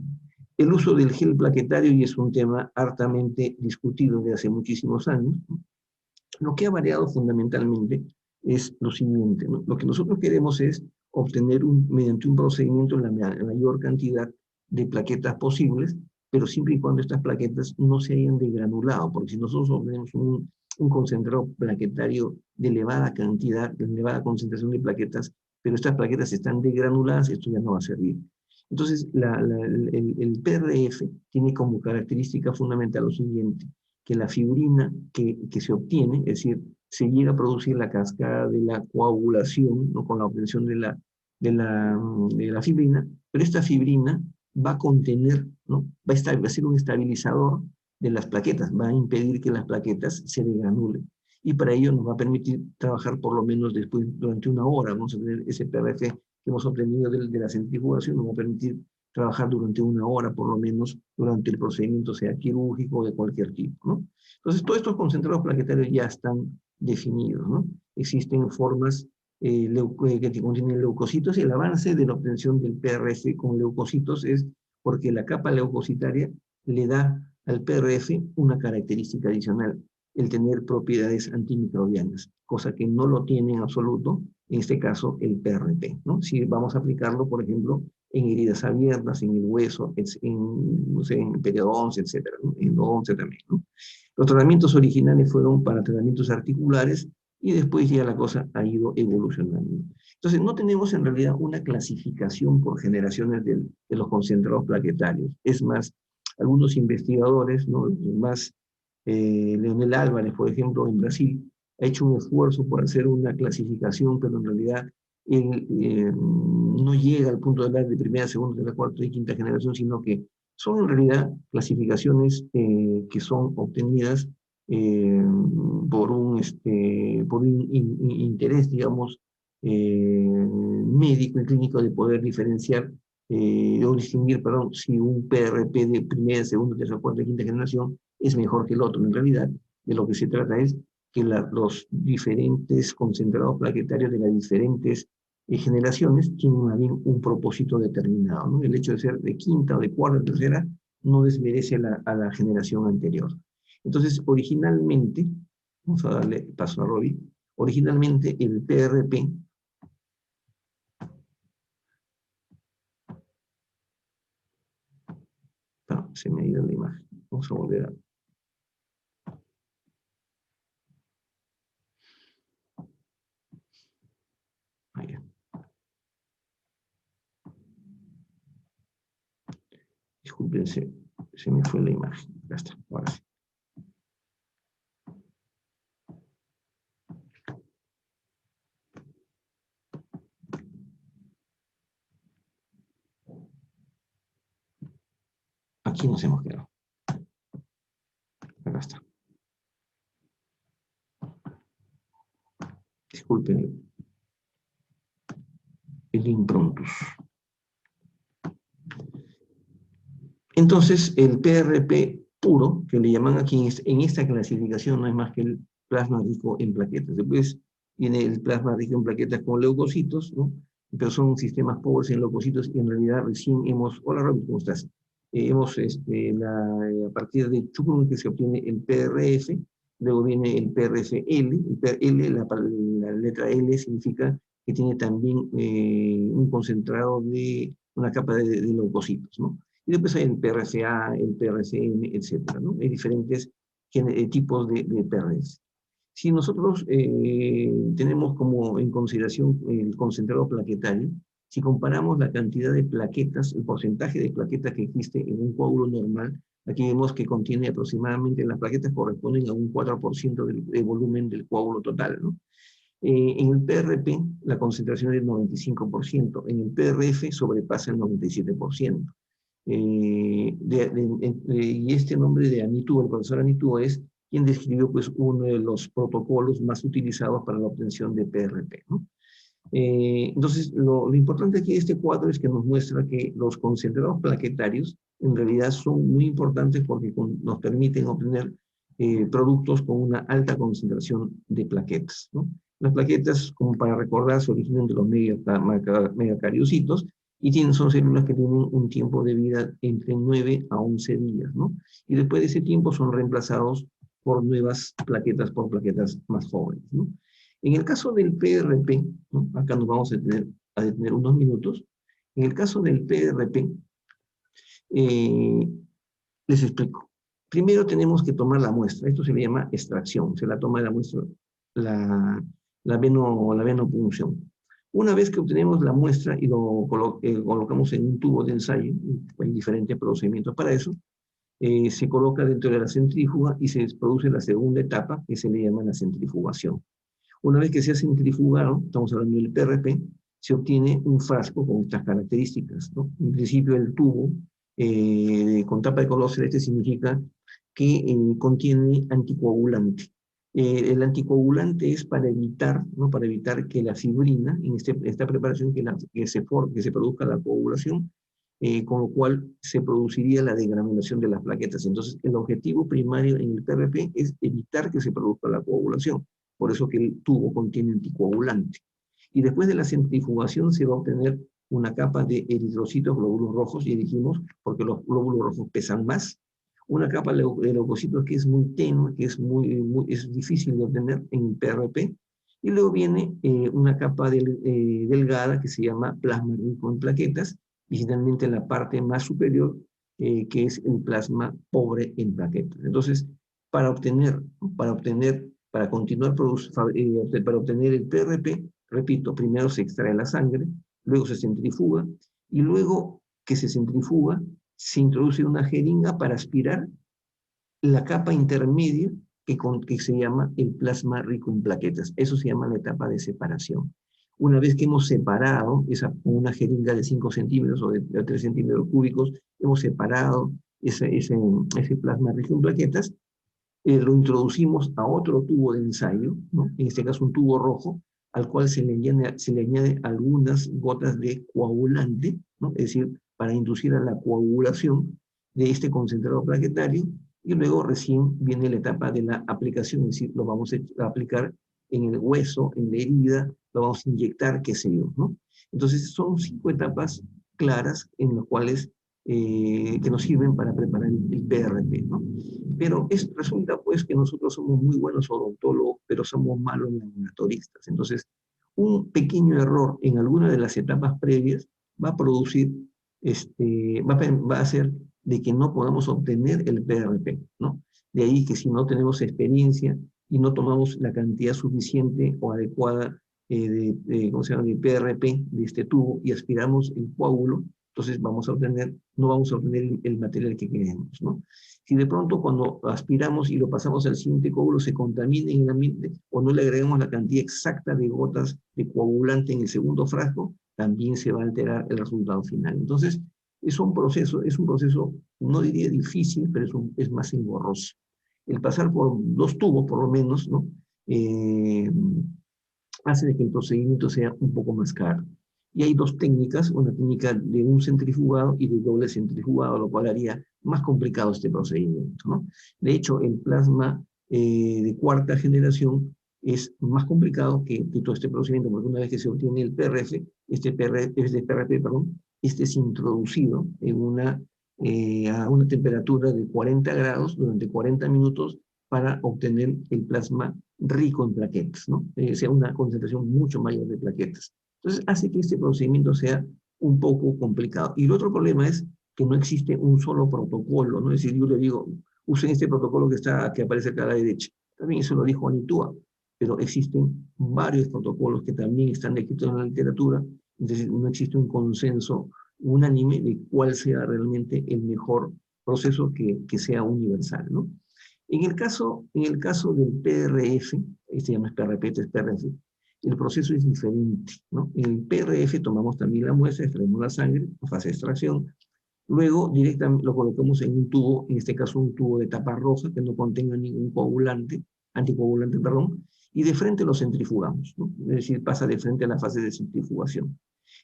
el uso del gel plaquetario y es un tema hartamente discutido desde hace muchísimos años, ¿no? Lo que ha variado fundamentalmente es lo siguiente, ¿no? Lo que nosotros queremos es obtener mediante un procedimiento la mayor cantidad de plaquetas posibles, pero siempre y cuando estas plaquetas no se hayan degranulado, porque si nosotros obtenemos un concentrado plaquetario de elevada cantidad, de elevada concentración de plaquetas, pero estas plaquetas están degranuladas, esto ya no va a servir. Entonces, el PRF tiene como característica fundamental lo siguiente, que la fibrina que se obtiene, es decir, se llega a producir la cascada de la coagulación, ¿no? Con la obtención de la fibrina, pero esta fibrina va a contener, ¿no? Va a ser un estabilizador de las plaquetas, va a impedir que las plaquetas se degranulen. Y para ello nos va a permitir trabajar por lo menos durante una hora. Vamos a tener ese PRF que hemos obtenido de la centrifugación, nos va a permitir trabajar durante 1 hora por lo menos durante el procedimiento, sea quirúrgico o de cualquier tipo, ¿no? Entonces, todos estos concentrados plaquetarios ya están definidos, ¿no? Existen formas que contienen leucocitos, y el avance de la obtención del PRF con leucocitos es porque la capa leucocitaria le da al PRF una característica adicional, el tener propiedades antimicrobianas, cosa que no lo tiene en absoluto, en este caso, el PRP, ¿no? Si vamos a aplicarlo, por ejemplo, en heridas abiertas, en el hueso, no sé, en periodonce, etcétera, ¿no? En endodoncia también, ¿no? Los tratamientos originales fueron para tratamientos articulares y después ya la cosa ha ido evolucionando. Entonces, no tenemos en realidad una clasificación por generaciones de los concentrados plaquetarios. Es más, algunos investigadores, ¿no? Más Leonel Álvarez, por ejemplo, en Brasil, ha hecho un esfuerzo por hacer una clasificación, pero en realidad él no llega al punto de hablar de primera, segunda, tercera, cuarta y quinta generación, sino que son en realidad clasificaciones que son obtenidas eh, por un interés, digamos, médico y clínico de poder diferenciar o distinguir, perdón, si un PRP de primera, segunda, tercera, cuarta y quinta generación es mejor que el otro. En realidad, de lo que se trata es que los diferentes concentrados plaquetarios de las diferentes generaciones tienen más bien un propósito determinado, ¿no? El hecho de ser de quinta o de cuarta o tercera no desmerece a la generación anterior. Entonces, originalmente, vamos a darle paso a Robbie, originalmente el PRP se me ha ido la imagen. Vamos a volver a... Ahí. Disculpen, se me fue la imagen. Ya está, ahora sí. Aquí nos hemos quedado. Acá está. Disculpen el improntus. Entonces, el PRP puro, que le llaman aquí en esta clasificación, no es más que el plasma rico en plaquetas. Después viene el plasma rico en plaquetas con leucocitos, ¿no? Pero son sistemas pobres en leucocitos y en realidad recién hemos... Hola, Robert, ¿cómo estás? A partir de Chukun que se obtiene el PRF, luego viene el PRFL. El PRL, la letra L significa que tiene también un concentrado de una capa de leucocitos, ¿no? Y después hay el PRCA, el PRCM, etcétera, ¿no? Hay diferentes tipos de PRS. Si nosotros tenemos como en consideración el concentrado plaquetario, si comparamos la cantidad de plaquetas, el porcentaje de plaquetas que existe en un coágulo normal, aquí vemos que contiene aproximadamente, las plaquetas corresponden a un 4% del volumen del coágulo total, ¿no? En el PRP la concentración es del 95%, en el PRF sobrepasa el 97%. Y este nombre de Anitu, el profesor Anitu, es quien describió pues, uno de los protocolos más utilizados para la obtención de PRP, ¿no? Entonces, lo importante aquí de este cuadro es que nos muestra que los concentrados plaquetarios en realidad son muy importantes porque nos permiten obtener productos con una alta concentración de plaquetas, ¿no? Las plaquetas, como para recordar, se originan de los megacariocitos y son células que tienen un tiempo de vida entre 9 a 11 días, ¿no? Y después de ese tiempo son reemplazados por nuevas plaquetas, por plaquetas más jóvenes, ¿no? En el caso del PRP, ¿no? Acá nos vamos a detener unos minutos. En el caso del PRP, les explico. Primero tenemos que tomar la muestra. Esto se le llama extracción. Se la toma la muestra, la venopunción. Una vez que obtenemos la muestra y lo colocamos en un tubo de ensayo, hay diferentes procedimientos para eso, se coloca dentro de la centrífuga y se produce la segunda etapa, que se le llama la centrifugación. Una vez que se ha centrifugado, estamos hablando del PRP, se obtiene un frasco con estas características, ¿no? En principio el tubo con tapa de color celeste significa que contiene anticoagulante. El anticoagulante es para evitar, ¿no? Para evitar que la fibrina, en esta preparación, que se produzca la coagulación, con lo cual se produciría la degranulación de las plaquetas. Entonces, el objetivo primario en el PRP es evitar que se produzca la coagulación. Por eso que el tubo contiene anticoagulante. Y después de la centrifugación se va a obtener una capa de eritrocitos, glóbulos rojos, y dijimos, porque los glóbulos rojos pesan más, una capa de leucocitos que es muy tenue, que es, es difícil de obtener en PRP, y luego viene una capa delgada que se llama plasma rico en plaquetas, y finalmente la parte más superior, que es el plasma pobre en plaquetas. Entonces, para obtener, para continuar, para obtener el PRP, repito, primero se extrae la sangre, luego se centrifuga, y luego que se centrifuga, se introduce una jeringa para aspirar la capa intermedia que se llama el plasma rico en plaquetas. Eso se llama la etapa de separación. Una vez que hemos separado una jeringa de 5 centímetros o de 3 centímetros cúbicos, hemos separado ese plasma rico en plaquetas, lo introducimos a otro tubo de ensayo, ¿no? En este caso un tubo rojo, al cual se le añade algunas gotas de coagulante, ¿no? Es decir, para inducir a la coagulación de este concentrado plaquetario, y luego recién viene la etapa de la aplicación, es decir, lo vamos a aplicar en el hueso, en la herida, lo vamos a inyectar, qué sé yo, ¿no? Entonces son 5 etapas claras en las cuales que nos sirven para preparar el PRP, ¿no? Pero resulta pues que nosotros somos muy buenos odontólogos, pero somos malos laboratoristas. Entonces, un pequeño error en alguna de las etapas previas va a producir, va a hacer de que no podamos obtener el PRP, ¿no? De ahí que si no tenemos experiencia y no tomamos la cantidad suficiente o adecuada ¿cómo se llama?, de PRP de este tubo y aspiramos el coágulo, entonces no vamos a obtener el material que queremos, ¿no? Si de pronto cuando aspiramos y lo pasamos al siguiente coágulo se contamina en el ambiente o no le agregamos la cantidad exacta de gotas de coagulante en el segundo frasco, también se va a alterar el resultado final. Entonces, es un proceso, no diría difícil, pero es más engorroso. El pasar por 2 tubos, por lo menos, ¿no? Hace de que el procedimiento sea un poco más caro. Y hay 2 técnicas, una técnica de un centrifugado y de doble centrifugado, lo cual haría más complicado este procedimiento, ¿no? De hecho, el plasma de 4ª generación es más complicado que todo este procedimiento, porque una vez que se obtiene el PRF, este PRP, perdón, este es introducido a una temperatura de 40 grados durante 40 minutos para obtener el plasma rico en plaquetas, ¿no? Sea una concentración mucho mayor de plaquetas. Entonces hace que este procedimiento sea un poco complicado. Y el otro problema es que no existe un solo protocolo, ¿no? Es decir, yo le digo, usen este protocolo que aparece acá a la derecha. También eso lo dijo Anitúa, pero existen varios protocolos que también están descritos en la literatura, entonces no existe un consenso unánime de cuál sea realmente el mejor proceso que sea universal, ¿no? En el caso del PRF, este ya no es PRP, este es PRF, el proceso es diferente, ¿no? En el PRF tomamos también la muestra, extraemos la sangre, fase de extracción, luego directamente lo colocamos en un tubo, en este caso un tubo de tapa roja que no contenga ningún anticoagulante, perdón, y de frente lo centrifugamos, ¿no? Es decir, pasa de frente a la fase de centrifugación.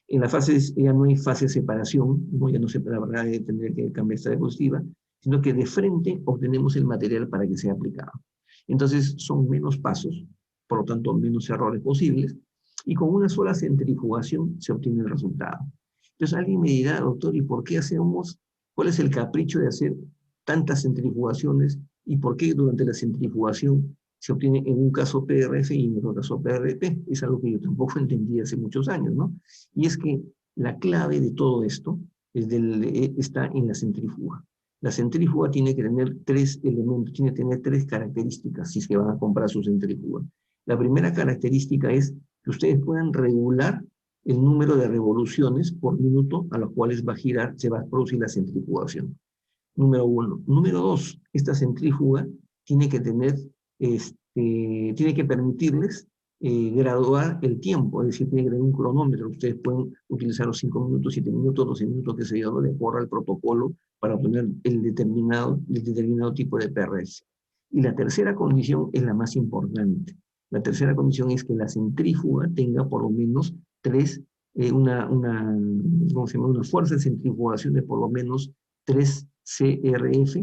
En la fase, ya no hay fase de separación, ¿no? Ya no se habrá de tener que cambiar esta diapositiva, sino que de frente obtenemos el material para que sea aplicado. Entonces son menos pasos, por lo tanto menos errores posibles, y con una sola centrifugación se obtiene el resultado. Entonces alguien me dirá, doctor, ¿y por qué hacemos, cuál es el capricho de hacer tantas centrifugaciones y por qué durante la centrifugación se obtiene en un caso PRF y en otro caso PRP? Es algo que yo tampoco entendí hace muchos años, ¿no? Y es que la clave de todo esto está en la centrífuga. La centrífuga tiene que tener 3 elementos, tiene que tener 3 características si se van a comprar su centrífuga. La primera característica es que ustedes puedan regular el número de revoluciones por minuto a los cuales se va a producir la centrifugación. Número 1. Número 2, esta centrífuga tiene que tiene que permitirles graduar el tiempo, es decir, tiene que tener un cronómetro. Ustedes pueden utilizar los 5 minutos, 7 minutos, 12 minutos, que se yo, de acuerdo al protocolo para obtener el determinado tipo de PRS. Y la tercera condición es la más importante. La tercera condición es que la centrífuga tenga por lo menos 3 ¿cómo se llama? Una fuerza de centrifugación de por lo menos 3 CRF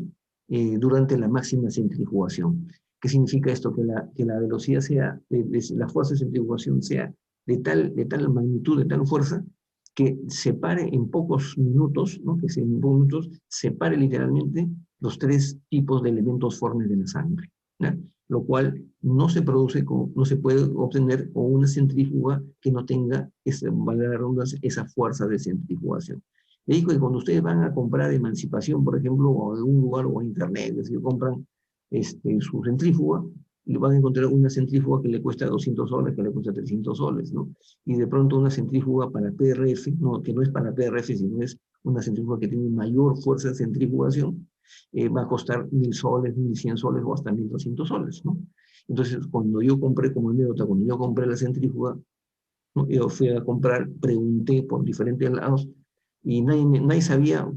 durante la máxima centrifugación. ¿Qué significa esto? Que la velocidad sea, la fuerza de centrifugación sea de tal magnitud, de tal fuerza, que separe en pocos minutos, ¿no? Que en pocos minutos separe literalmente los tres tipos de elementos formes de la sangre, ¿no? Lo cual no se produce, no se puede obtener con una centrífuga que no tenga, valga la redundancia, esa fuerza de centrifugación. Le digo que cuando ustedes van a comprar Emancipación, por ejemplo, o en un lugar o en internet, es decir, compran su centrífuga, y van a encontrar una centrífuga que le cuesta 200 soles, que le cuesta 300 soles, ¿no? Y de pronto una centrífuga para PRF, no, que no es para PRF, sino es una centrífuga que tiene mayor fuerza de centrifugación, va a costar 1000 soles, 1100 soles o hasta 1200 soles, ¿no? Entonces, cuando yo compré, como anécdota, cuando yo compré la centrífuga, ¿no? Yo fui a comprar, pregunté por diferentes lados y nadie sabía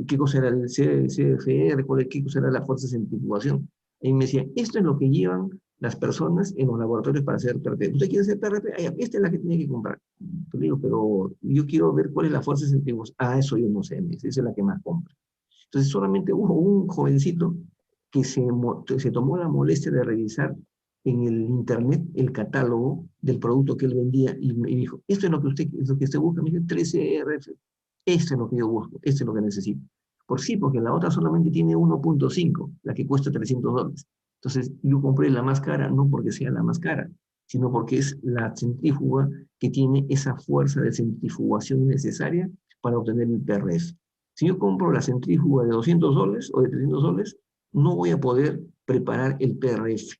qué cosa era el CFR, qué cosa era la fuerza de centrifugación. Y me decían, esto es lo que llevan las personas en los laboratorios para hacer PRP. ¿Usted quiere hacer PRP? Ah, esta es la que tiene que comprar. Yo digo, pero yo quiero ver cuál es la fuerza de centrifugación. Ah, eso yo no sé, esa es la que más compra. Entonces solamente hubo un jovencito que se tomó la molestia de revisar en el internet el catálogo del producto que él vendía y dijo, esto es lo que usted busca, me dice 13RF, esto es lo que yo busco, esto es lo que necesito. Por sí, porque la otra solamente tiene 1.5, la que cuesta 300 dólares. Entonces yo compré la más cara, no porque sea la más cara, sino porque es la centrífuga que tiene esa fuerza de centrifugación necesaria para obtener el PRF. Si yo compro la centrífuga de 200 soles o de 300 soles, no voy a poder preparar el PRF,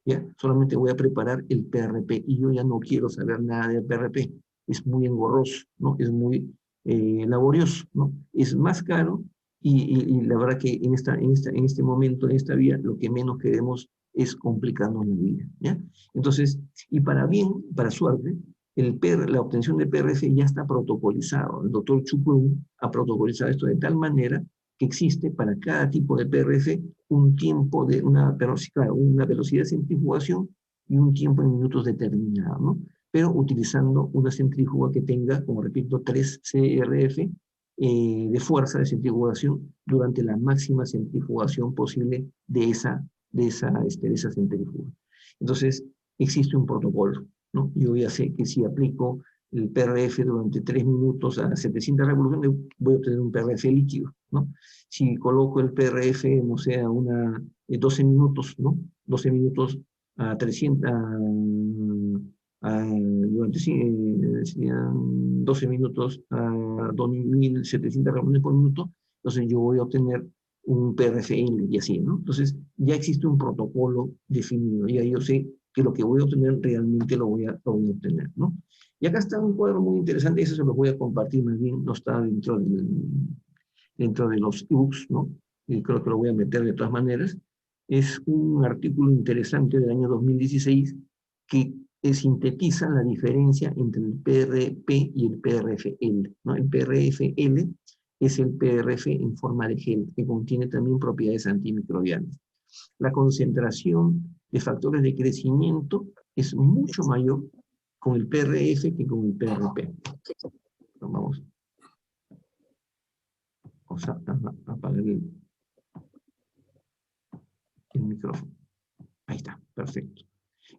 ¿ya? Solamente voy a preparar el PRP y yo ya no quiero saber nada del PRP. Es muy engorroso, ¿no? Es muy laborioso, ¿no? Es más caro y la verdad que en este momento, en esta vía, lo que menos queremos es complicarnos la vida, ¿ya? Entonces, y para bien, para suerte, la obtención de PRF ya está protocolizado. El doctor Chukwu ha protocolizado esto de tal manera que existe para cada tipo de PRF un tiempo de una velocidad de centrifugación y un tiempo en minutos determinado, ¿no? Pero utilizando una centrífuga que tenga, como repito, 3 CRF de fuerza de centrifugación durante la máxima centrifugación posible de esa centrífuga. Entonces, existe un protocolo, ¿no? Yo ya sé que si aplico el PRF durante 3 minutos a 700 revoluciones, voy a obtener un PRF líquido, ¿no? Si coloco el PRF, no sé, a 12 minutos, ¿no? 12 minutos a 300, durante 12 minutos a 2700 revoluciones por minuto, entonces yo voy a obtener un PRFL y así, ¿no? Entonces ya existe un protocolo definido, ya yo sé que lo que voy a obtener realmente lo voy a obtener, ¿no? Y acá está un cuadro muy interesante, eso se lo voy a compartir, más bien no está dentro de los ebooks, ¿no? Y creo que lo voy a meter de todas maneras. Es un artículo interesante del año 2016 que sintetiza la diferencia entre el PRP y el PRFL, ¿no? El PRFL es el PRF en forma de gel, que contiene también propiedades antimicrobianas. La concentración de factores de crecimiento es mucho mayor con el PRF que con el PRP. Vamos a apagar el micrófono. Ahí está, perfecto.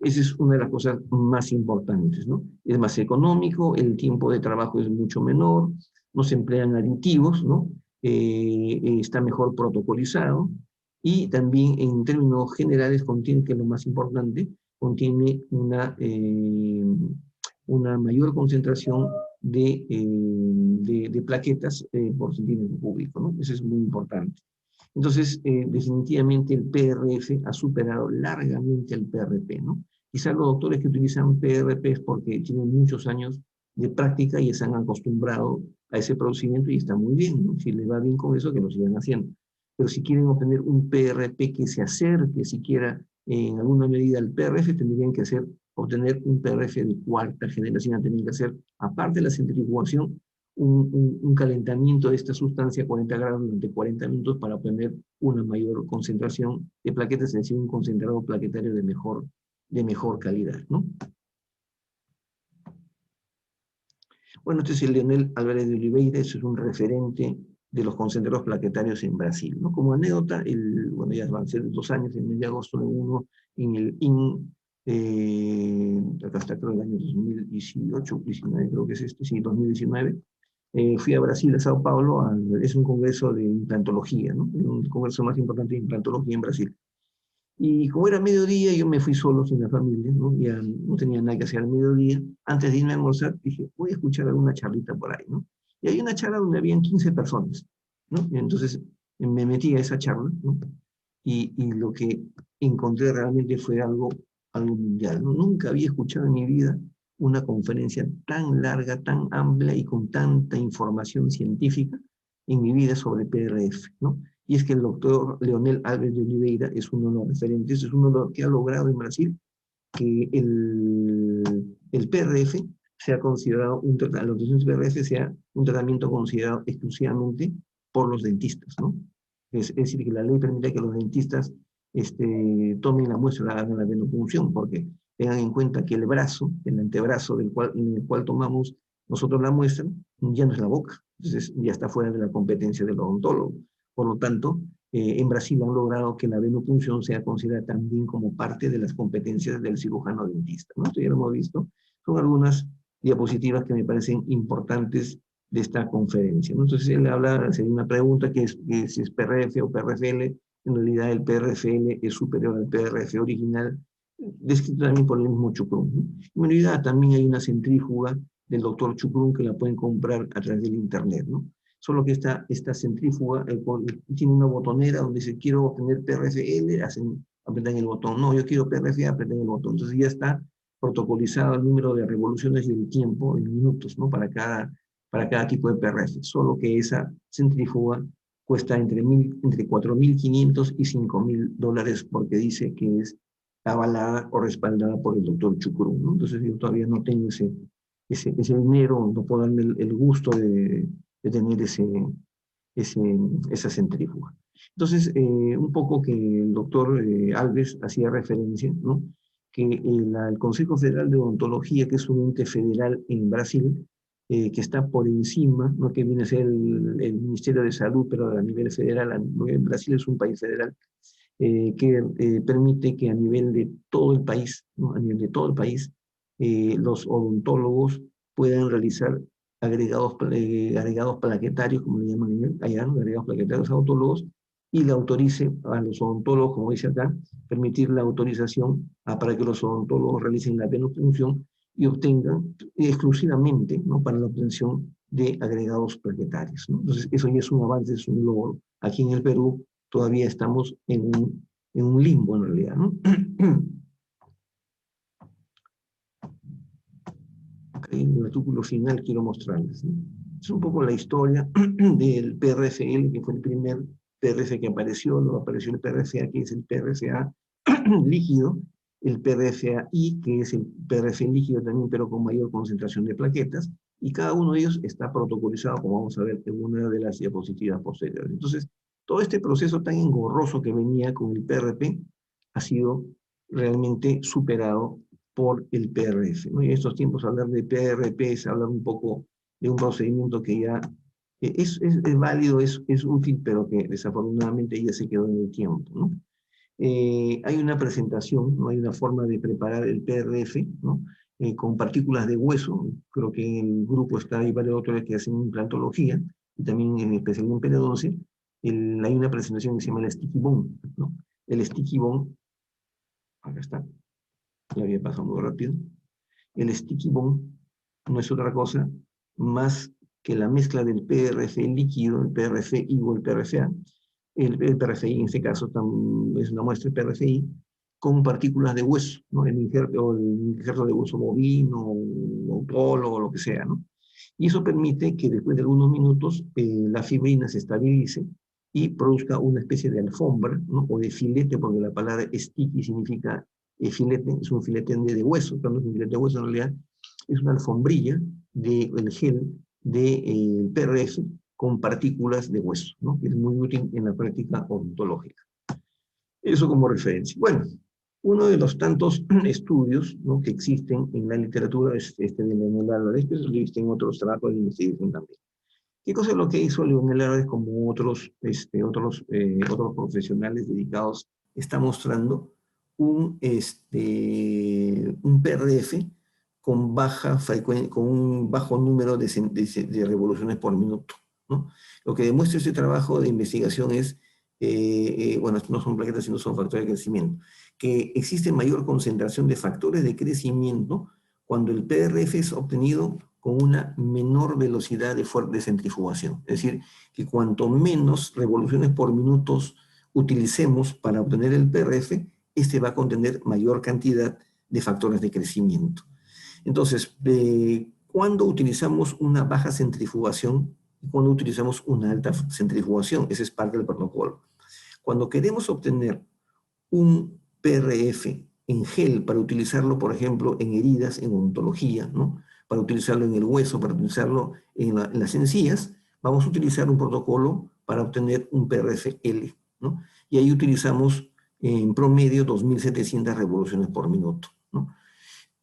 Esa es una de las cosas más importantes, ¿no? Es más económico, el tiempo de trabajo es mucho menor, no se emplean aditivos, ¿no? Está mejor protocolizado y también en términos generales contiene, que es lo más importante, contiene una mayor concentración de plaquetas por centímetro cúbico, ¿no? Eso es muy importante. Entonces, definitivamente el PRF ha superado largamente el PRP, ¿no? Quizás los doctores que utilizan PRP es porque tienen muchos años de práctica y se han acostumbrado a ese procedimiento y está muy bien, ¿no? Si les va bien con eso, que lo sigan haciendo. Pero si quieren obtener un PRP que se acerque siquiera en alguna medida al PRF, tendrían que obtener un PRF de cuarta generación, tendrían que hacer, aparte de la centrifugación, un calentamiento de esta sustancia a 40 grados durante 40 minutos para obtener una mayor concentración de plaquetas, es decir, un concentrado plaquetario de mejor calidad, ¿no? Bueno, este es el Leonel Álvarez de Oliveira, eso es un referente de los concentrados plaquetarios en Brasil, ¿no? Como anécdota, bueno, ya van a ser 2 años, en el mes de agosto de uno, en el acá está creo el año 2018, 19, creo que es este, sí, 2019, fui a Brasil, a Sao Paulo, es un congreso de implantología, ¿no? Un congreso más importante de implantología en Brasil. Y como era mediodía, yo me fui solo sin la familia, ¿no? Ya no tenía nada que hacer al mediodía. Antes de irme a almorzar, dije, voy a escuchar alguna charlita por ahí, ¿no? Y hay una charla donde habían 15 personas, ¿no? Y entonces me metí a esa charla, ¿no? Y lo que encontré realmente fue algo mundial, ¿no? Nunca había escuchado en mi vida una conferencia tan larga, tan amplia y con tanta información científica en mi vida sobre PRF, ¿no? Y es que el doctor Leonel Álvarez de Oliveira es uno de los referentes, es uno de los que ha logrado en Brasil que el PRF sea considerado, la nutrición PRF sea un tratamiento considerado exclusivamente por los dentistas, ¿no? Es decir, que la ley permite que los dentistas tomen la muestra, hagan la venopunción, porque tengan en cuenta que el brazo, el antebrazo en el cual tomamos nosotros la muestra, ya no es la boca, entonces ya está fuera de la competencia del odontólogo. Por lo tanto, en Brasil han logrado que la venopunción sea considerada también como parte de las competencias del cirujano dentista, ¿no? Esto ya lo hemos visto. Son algunas diapositivas que me parecen importantes de esta conferencia, ¿no? Entonces él habla, hace una pregunta que si es PRF o PRFL. En realidad el PRFL es superior al PRF original, descrito también por el mismo Chukrum, ¿no? En realidad también hay una centrífuga del doctor Chukrum que la pueden comprar a través del internet, ¿no? Solo que esta centrífuga tiene una botonera donde dice quiero obtener PRFL, apretan el botón, no, yo quiero PRF, apretan el botón, entonces ya está protocolizado el número de revoluciones y el tiempo en minutos, ¿no? Para cada tipo de PRF, solo que esa centrífuga cuesta entre 4.500 y $5.000 porque dice que es avalada o respaldada por el doctor Chukrum, ¿no? Entonces yo todavía no tengo ese dinero, no puedo darme el gusto de tener esa centrífuga. Entonces, un poco que el doctor Alves hacía referencia, ¿no? Que el Consejo Federal de Odontología, que es un ente federal en Brasil, que está por encima, ¿no? Que viene a ser el Ministerio de Salud, pero a nivel federal, Brasil es un país federal, que permite que a nivel de todo el país, ¿no? A nivel de todo el país, los odontólogos puedan realizar agregados plaquetarios, como le llaman allá, ¿no? Agregados plaquetarios a odontólogos, y le autorice a los odontólogos, como dice acá, permitir la autorización para que los odontólogos realicen la venopunción y obtengan exclusivamente, ¿no? Para la obtención de agregados plaquetarios, ¿no? Entonces, eso ya es un avance, es un logro. Aquí en el Perú todavía estamos en un limbo en realidad, ¿no? En el artículo final quiero mostrarles, ¿no? Es un poco la historia del PRFL, que fue el primer PRF que apareció, luego apareció el PRFA, que es el PRFA líquido, el PRFAI, que es el PRF líquido también, pero con mayor concentración de plaquetas, y cada uno de ellos está protocolizado, como vamos a ver en una de las diapositivas posteriores. Entonces, todo este proceso tan engorroso que venía con el PRP ha sido realmente superado por el PRF, ¿no? Y en estos tiempos hablar de PRP es hablar un poco de un procedimiento que ya es válido, es útil, pero que desafortunadamente ya se quedó en el tiempo, ¿no? Hay una presentación, ¿no? Hay una forma de preparar el PRF, ¿no? Con partículas de hueso. Creo que en el grupo hay varios autores que hacen implantología, y también en especial en periodoncia. Hay una presentación que se llama el sticky bone, ¿no? El sticky bone, acá está, ya había pasado muy rápido. El sticky bone no es otra cosa más que la mezcla del PRF líquido, el PRFI o el PRFA. El PRFI en este caso es una muestra de PRFI con partículas de hueso, ¿no? El injerto de hueso bovino o polo o lo que sea, ¿no? Y eso permite que después de algunos minutos la fibrina se estabilice y produzca una especie de alfombra, ¿no? O de filete, porque la palabra sticky significa filete, es un filete de hueso, pero no es un filete de hueso, en realidad es una alfombrilla del gel de PRF con partículas de hueso, ¿no? Que es muy útil en la práctica odontológica. Eso como referencia. Bueno, Uno de los tantos estudios, ¿no?, que existen en la literatura es este de Leonel Álvarez, pero existen otros trabajos de investigación también. ¿Qué cosa es lo que hizo Leonel Álvarez como otros profesionales dedicados? Está mostrando un PRF con un bajo número de revoluciones por minuto, ¿no? Lo que demuestra este trabajo de investigación es, bueno, no son plaquetas, sino son factores de crecimiento, que existe mayor concentración de factores de crecimiento cuando el PRF es obtenido con una menor velocidad de centrifugación. Es decir, que cuanto menos revoluciones por minutos utilicemos para obtener el PRF, este va a contener mayor cantidad de factores de crecimiento. Entonces, ¿cuándo utilizamos una baja centrifugación y cuándo utilizamos una alta centrifugación? Ese es parte del protocolo. Cuando queremos obtener un PRF en gel para utilizarlo, por ejemplo, en heridas, en odontología, ¿no?, para utilizarlo en el hueso, para utilizarlo en las encías, vamos a utilizar un protocolo para obtener un PRF-L, ¿no? Y ahí utilizamos en promedio 2.700 revoluciones por minuto, ¿no?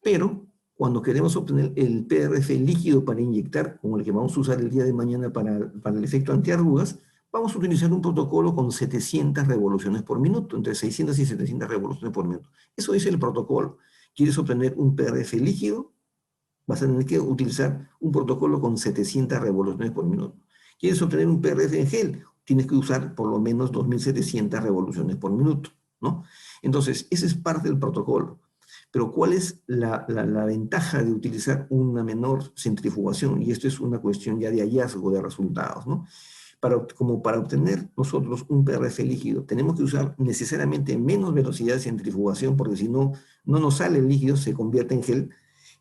Pero cuando queremos obtener el PRF líquido para inyectar, como el que vamos a usar el día de mañana para el efecto antiarrugas, vamos a utilizar un protocolo con 700 revoluciones por minuto, entre 600 y 700 revoluciones por minuto. Eso dice el protocolo. ¿Quieres obtener un PRF líquido? Vas a tener que utilizar un protocolo con 700 revoluciones por minuto. ¿Quieres obtener un PRF en gel? Tienes que usar por lo menos 2.700 revoluciones por minuto, ¿no? Entonces, ese es parte del protocolo. Pero ¿cuál es la ventaja de utilizar una menor centrifugación? Y esto es una cuestión ya de hallazgo de resultados, ¿no? Como para obtener nosotros un PRF líquido, tenemos que usar necesariamente menos velocidad de centrifugación, porque si no, no nos sale el líquido, se convierte en gel.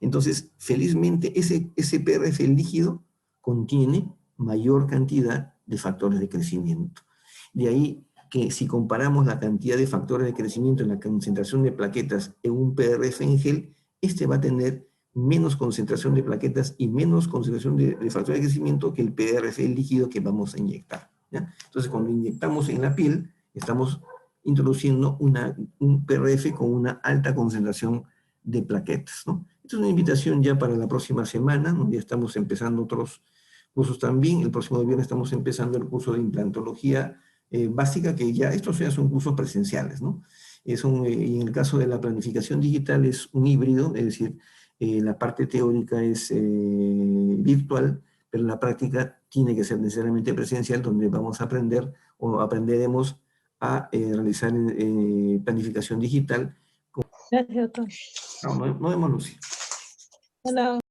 Entonces, felizmente, ese PRF líquido contiene mayor cantidad de factores de crecimiento. De ahí que si comparamos la cantidad de factores de crecimiento en la concentración de plaquetas en un PRF en gel, este va a tener menos concentración de plaquetas y menos concentración de factores de crecimiento que el PRF líquido que vamos a inyectar, ¿ya? Entonces, cuando inyectamos en la piel, estamos introduciendo un PRF con una alta concentración de plaquetas, ¿no? Esta es una invitación ya para la próxima semana, ¿no? Ya estamos empezando otros cursos también. El próximo viernes estamos empezando el curso de implantología básica, que ya estos ya son cursos presenciales, ¿no? Y en el caso de la planificación digital es un híbrido, es decir, la parte teórica es virtual, pero la práctica tiene que ser necesariamente presencial, donde vamos a aprender o aprenderemos a realizar planificación digital. Gracias, doctor. No vemos, Lucy. Hola.